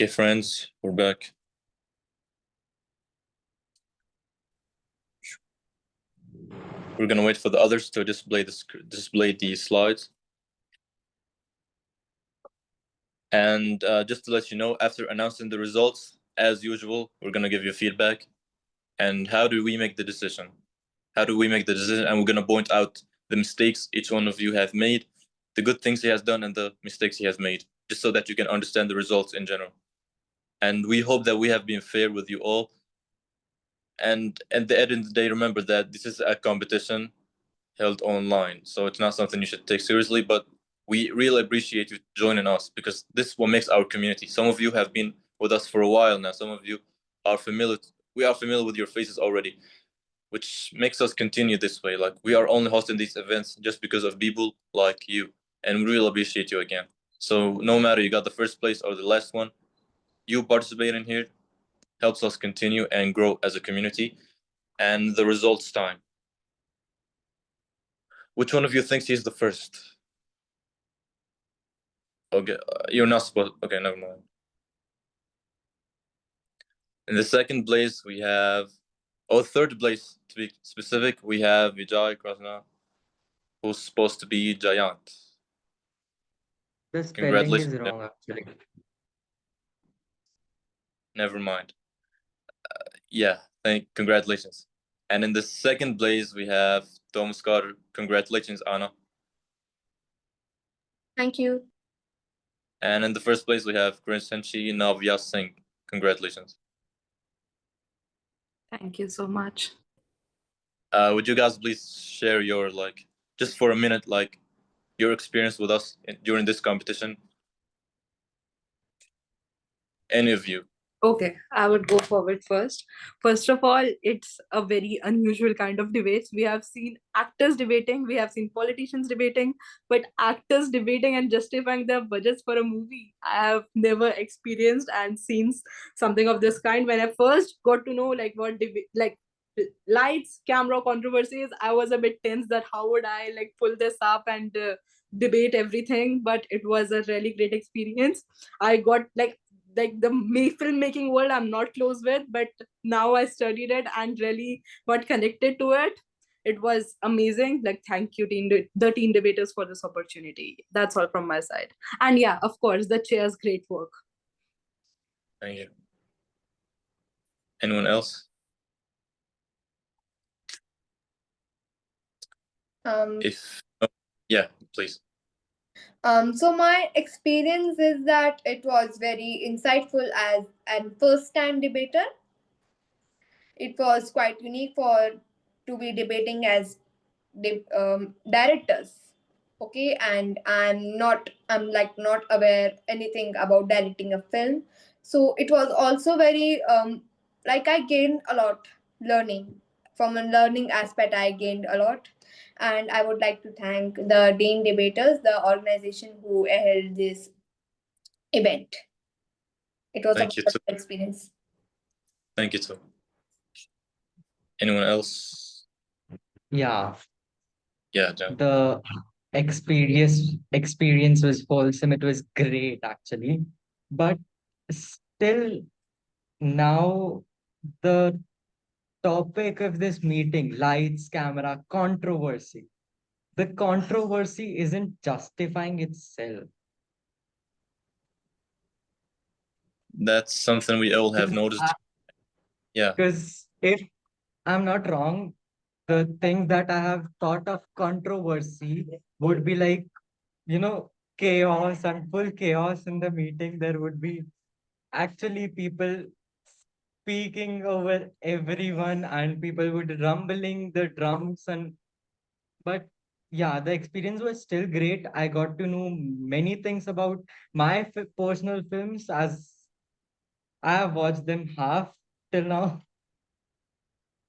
Okay, friends, we're back. We're gonna wait for the others to display the slides. And just to let you know, after announcing the results, as usual, we're gonna give you feedback. And how do we make the decision? How do we make the decision? And we're gonna point out the mistakes each one of you have made, the good things he has done, and the mistakes he has made, just so that you can understand the results in general. And we hope that we have been fair with you all. And at the end of the day, remember that this is a competition held online, so it's not something you should take seriously. But we really appreciate you joining us because this is what makes our community. Some of you have been with us for a while now. Some of you are familiar. We are familiar with your faces already, which makes us continue this way. Like, we are only hosting these events just because of people like you, and we really appreciate you again. So no matter you got the first place or the last one, you participating here helps us continue and grow as a community. And the results time. Which one of you thinks he's the first? Okay, you're not supposed. Okay, never mind. In the second place, we have. Oh, third place to be specific, we have Vijay Krasna, who's supposed to be Giant. The spelling is Congratulations. wrong, actually. Never mind. Yeah, congratulations. And in the second place, we have Thomas Carter. Congratulations, Anna. Thank you. And in the first place, we have Krensenchi Navya Singh. Congratulations. Thank you so much. Would you guys please share your, like, just for a minute, like, your experience with us during this competition? Any of you? Okay, I would go forward first. First of all, it's a very unusual kind of debates. We have seen actors debating, we have seen politicians debating, but actors debating and justifying their budgets for a movie, I have never experienced and seen something of this kind. When I first got to know like what like lights, camera controversies, I was a bit tense that how would I like pull this up and debate everything. But it was a really great experience. I got like the filmmaking world I'm not close with, but now I studied it and really got connected to it. It was amazing. Like, thank you the teen debaters for this opportunity. That's all from my side. And yeah, of course, the chair's great work. Thank you. Anyone else? If yeah, please. So my experience is that it was very insightful as a first-time debater. It was quite unique for to be debating as directors. Okay, and I'm like not aware anything about directing a film. So it was also very like I gained a lot learning. From a learning aspect, I gained a lot. And I would like to thank the Dane Debaters, the organization who held this event. It was a Thank you too. wonderful experience. Thank you too. Anyone else? Yeah, Yeah, John. the experience was wholesome. It was great, actually. But still, now the topic of this meeting, lights, camera, controversy. The controversy isn't justifying itself. That's something we all have noticed. Yeah. Because if I'm not wrong, the thing that I have thought of controversy would be like, chaos and full chaos in the meeting. There would be actually people speaking over everyone and people would rumbling the drums, and but Yeah, the experience was still great. I got to know many things about my personal films, as I have watched them half till now.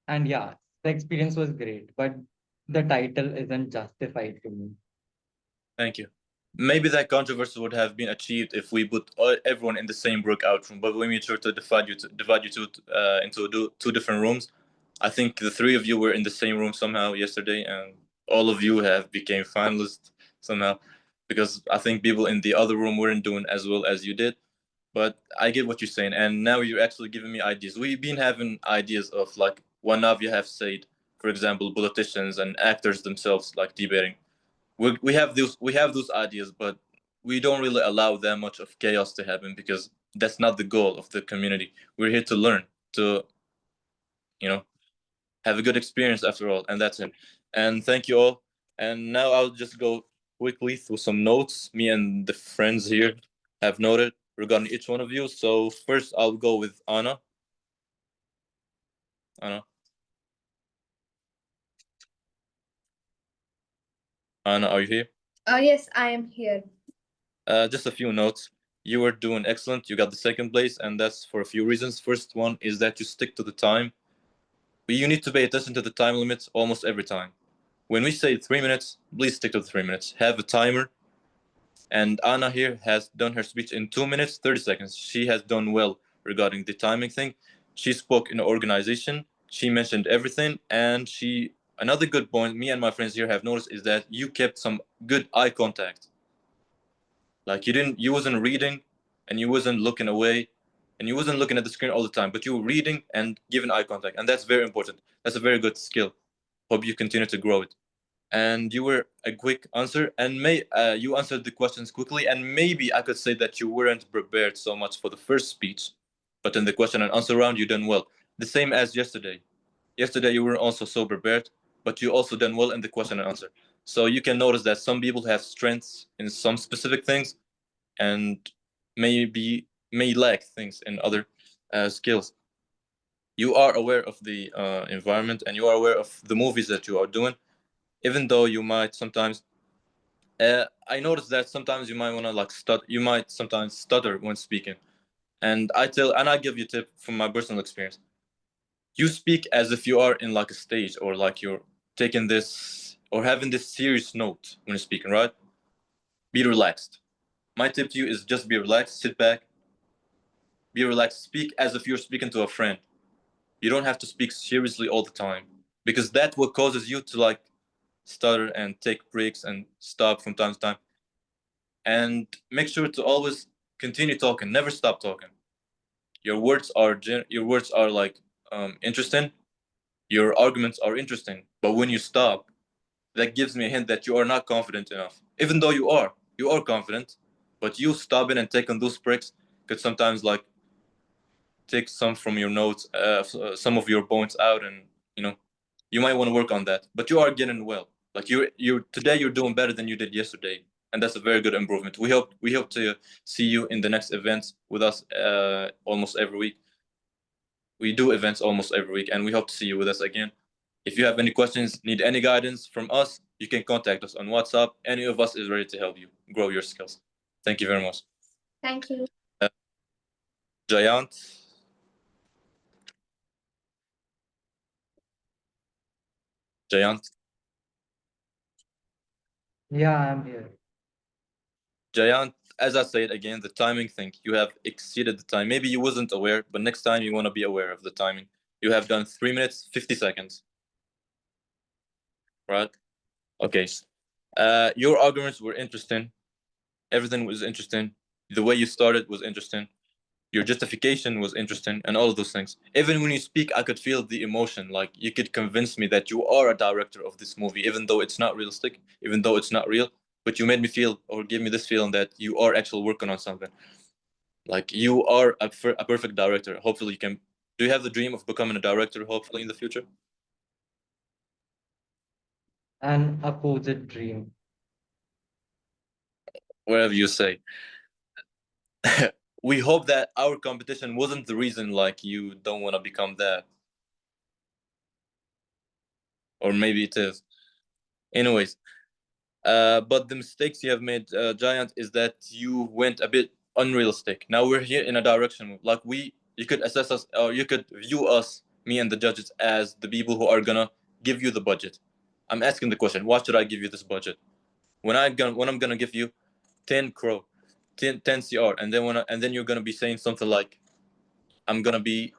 And yeah, the experience was great, but the title isn't justified to me. Thank you. Maybe that controversy would have been achieved if we put everyone in the same workout room, but we made sure to divide you into two different rooms. I think the three of you were in the same room somehow yesterday, and all of you have became finalists somehow, because I think people in the other room weren't doing as well as you did. But I get what you're saying, and now you're actually giving me ideas. We've been having ideas of like one of you have said, for example, politicians and actors themselves like debating. We have those ideas, but we don't really allow that much of chaos to happen because that's not the goal of the community. We're here to learn, to you know have a good experience after all, and that's it. And thank you all. And now I'll just go quickly through some notes me and the friends here have noted regarding each one of you. So first, I'll go with Anna. Anna, Anna, are you here? Yes, I am here. Just a few notes. You were doing excellent. You got the second place, and that's for a few reasons. First one is that you stick to the time. But you need to pay attention to the time limits almost every time. When we say 3 minutes, please stick to the 3 minutes. Have a timer. And Anna here has done her speech in 2 minutes, 30 seconds. She has done well regarding the timing thing. She spoke in organization. She mentioned everything. And another good point me and my friends here have noticed is that you kept some good eye contact. Like you wasn't reading and you wasn't looking away and you wasn't looking at the screen all the time, but you were reading and giving eye contact. And that's very important. That's a very good skill. Hope you continue to grow it. And you were a quick answer, and you answered the questions quickly. And maybe I could say that you weren't prepared so much for the first speech, but in the question and answer round, you done well. The same as yesterday. Yesterday you were also so prepared, but you also done well in the question and answer. So you can notice that some people have strengths in some specific things, and may lack things in other skills. You are aware of the environment, and you are aware of the movies that you are doing, even though you might sometimes I noticed that sometimes you might want to like you might sometimes stutter when speaking. And I give you a tip from my personal experience. You speak as if you are in like a stage, or like you're taking this or having this serious note when you're speaking, right? Be relaxed. My tip to you is just be relaxed, sit back, be relaxed, speak as if you're speaking to a friend. You don't have to speak seriously all the time, because that what causes you to like stutter and take breaks and stop from time to time. And make sure to always continue talking, never stop talking. Your words are like interesting, your arguments are interesting, but when you stop, that gives me a hint that you are not confident enough, even though you are confident. But you stopping and taking those breaks could sometimes like take some from your notes, some of your points out, and you know you might want to work on that. But you are getting well. Like you today, you're doing better than you did yesterday, and that's a very good improvement. We hope to see you in the next events with us almost every week. We do events almost every week, and we hope to see you with us again. If you have any questions, need any guidance from us, you can contact us on WhatsApp. Any of us is ready to help you grow your skills. Thank you very much. Thank you. Jayant. Jayant. Yeah, I'm here. Jayant, as I said again, the timing thing, you have exceeded the time. Maybe you wasn't aware, but next time you want to be aware of the timing. You have done 3 minutes, 50 seconds. Right? Okay. Your arguments were interesting. Everything was interesting. The way you started was interesting. Your justification was interesting, and all of those things. Even when you speak, I could feel the emotion. Like you could convince me that you are a director of this movie, even though it's not realistic, even though it's not real. But you made me feel, or give me this feeling that you are actually working on something. Like you are a perfect director. Hopefully, you can. Do you have the dream of becoming a director? Hopefully, in the future. An opposite dream. Whatever you say. We hope that our competition wasn't the reason, like you don't want to become that, or maybe it is. Anyways, But the mistakes you have made, Giant, is that you went a bit unrealistic. Now we're here in a direction like you could assess us, or you could view us, me and the judges, as the people who are gonna give you the budget. I'm asking the question: why should I give you this budget when I'm gonna give you 10 crow, 10 CR, and then you're gonna be saying something like, I'm gonna be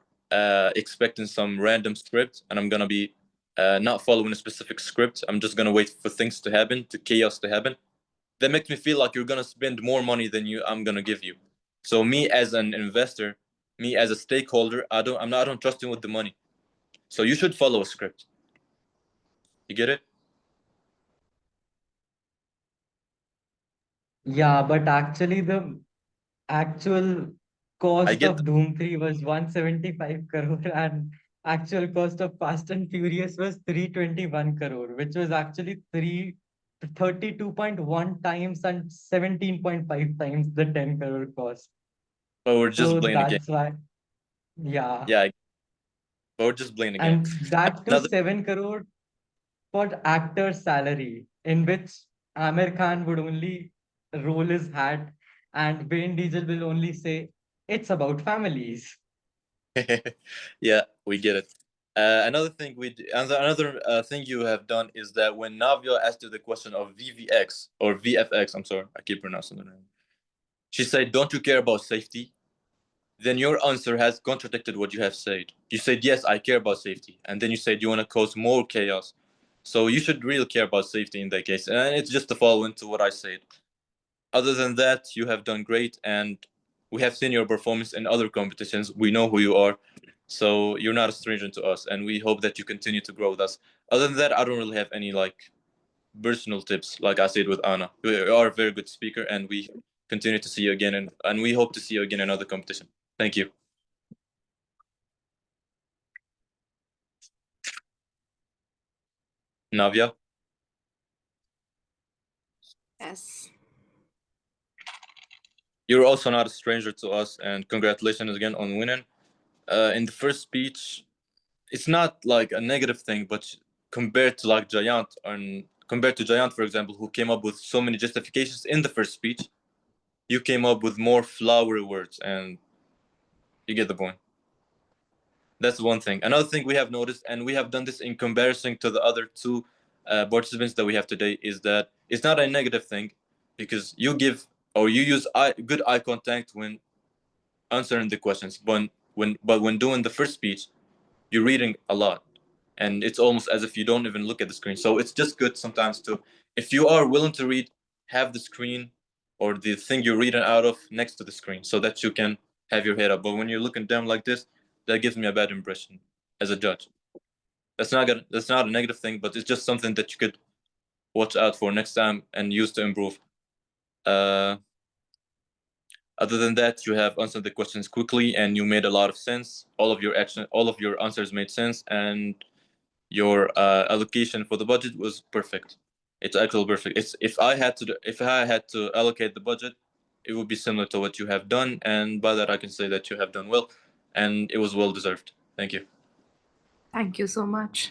expecting some random script, and I'm gonna be not following a specific script. I'm just gonna wait for things to happen, to chaos to happen. That makes me feel like you're gonna spend more money than I'm gonna give you. So me as an investor, me as a stakeholder, I don't trust you with the money. So you should follow a script. You get it? Yeah, but actually the actual I cost get of Doom 3 was 175 crore and actual cost of Fast and Furious was 321 crore, which was actually 32.1 times and 17.5 times the 10 crore cost. but we're just So playing a game. that's why, yeah. Yeah, but we're just playing a game. And that to Another 7 crore for actor's salary, in which Amir Khan would only roll his hat and Vin Diesel will only say, it's about families. yeah, we get it. Another thing you have done is that when Navia asked you the question of VVX or VFX, I'm sorry, I keep pronouncing the name. She said, "Don't you care about safety?" Then your answer has contradicted what you have said. You said, "Yes, I care about safety," and then you said you want to cause more chaos. So you should really care about safety in that case, and it's just to follow into what I said. Other than that, you have done great, and we have seen your performance in other competitions. We know who you are, so you're not a stranger to us, and we hope that you continue to grow with us. Other than that, I don't really have any personal tips. Like I said with Anna, you are a very good speaker, and we continue to see you again, and we hope to see you again in another competition. Thank you. Navia, Yes. you're also not a stranger to us, and congratulations again on winning. In the first speech, it's not like a negative thing, but compared to Giant, for example, who came up with so many justifications in the first speech, you came up with more flowery words, and you get the point. That's one thing. Another thing we have noticed, and we have done this in comparison to the other two participants that we have today, is that it's not a negative thing, because you use good eye contact when answering the questions, but when doing the first speech, you're reading a lot, and it's almost as if you don't even look at the screen. So it's just good sometimes to, if you are willing to read, have the screen or the thing you're reading out of next to the screen, so that you can have your head up. But when you're looking down like this, that gives me a bad impression as a judge. That's not a negative thing, but it's just something that you could watch out for next time and use to improve. uh Other than that, you have answered the questions quickly, and you made a lot of sense. All of your answers made sense, and your allocation for the budget was perfect. It's actually perfect. If I had to allocate the budget, it would be similar to what you have done, and by that I can say that you have done well, and it was well deserved. Thank you. Thank you so much.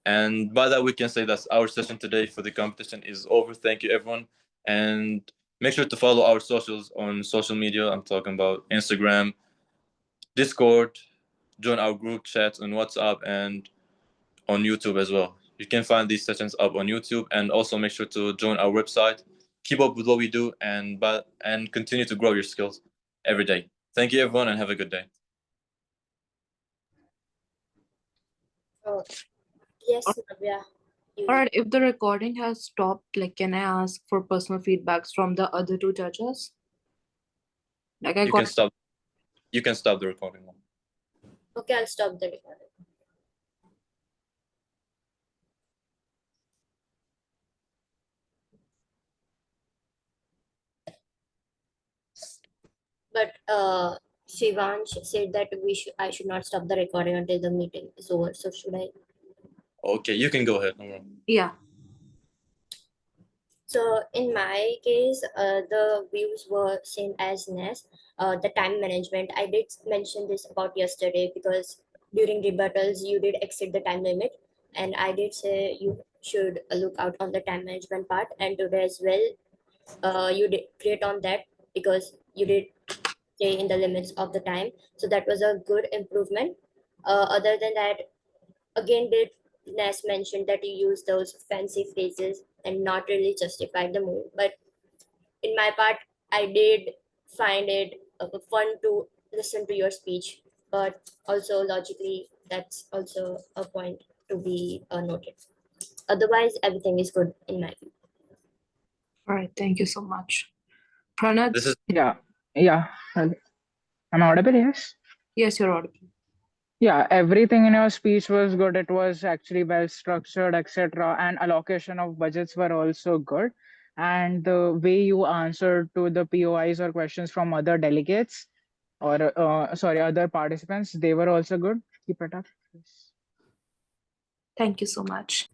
And by that we can say that our session today for the competition is over. Thank you, everyone, and make sure to follow our socials on social media. I'm talking about Instagram, Discord, join our group chats on WhatsApp, and on YouTube as well. You can find these sessions up on YouTube, and also make sure to join our website. Keep up with what we do, and continue to grow your skills every day. Thank you, everyone, and have a good day. Oh, yes, Navya. All right, if the recording has stopped, like, can I ask for personal feedbacks from the other two judges? Like, You can stop. You can stop the recording now. Okay, I'll stop the recording. But Shivansh said that I should not stop the recording until the meeting is over. So should I? Okay, you can go ahead. No problem. Yeah. So in my case, the views were same as Nes. The time management, I did mention this about yesterday, because during rebuttals you did exceed the time limit, and I did say you should look out on the time management part, and today as well, you did great on that because you did stay in the limits of the time. So that was a good improvement. Other than that, again, did Nas mentioned that you use those fancy phrases and not really justify the move. But in my part, I did find it fun to listen to your speech, but also logically, that's also a point to be noted. Otherwise, everything is good in my view. All right, thank you so much. Pranad? This is Yeah, yeah. Am I audible? Yes. Yes, you're audible. Yeah, everything in your speech was good. It was actually well structured, etc. And allocation of budgets were also good. And the way you answered to the POIs or questions from other delegates or sorry, other participants, they were also good. Keep it up. Please. Thank you so much.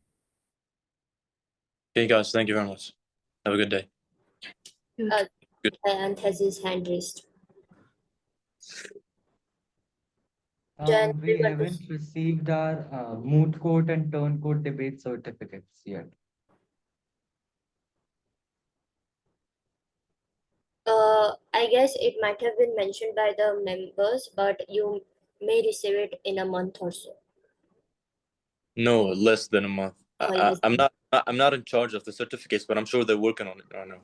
okay, guys. Thank you very much. Have a good day. Uh, Good. and has his hand raised. Jen, We haven't received our moot court and turncoat debate certificates yet. I guess it might have been mentioned by the members, but you may receive it in a month or so. No, less than a month. Yes. I'm not in charge of the certificates, but I'm sure they're working on it right now.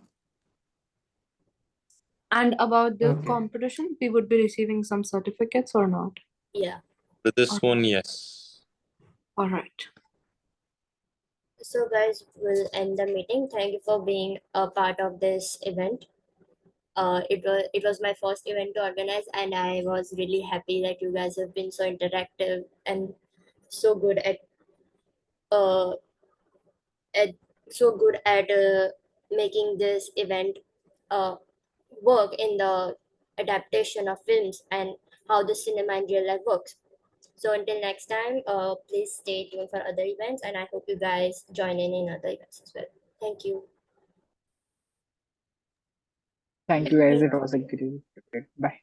And about the Okay. competition, we would be receiving some certificates or not? Yeah. But this one, yes. All right. So guys, we'll end the meeting. Thank you for being a part of this event. It was my first event to organize, and I was really happy that you guys have been so interactive and so good uh at making this event uh work in the adaptation of films and how the cinema in real life works. So until next time, please stay tuned for other events, and I hope you guys join in other events as well. Thank you. Thank you, guys. It was a great. Bye.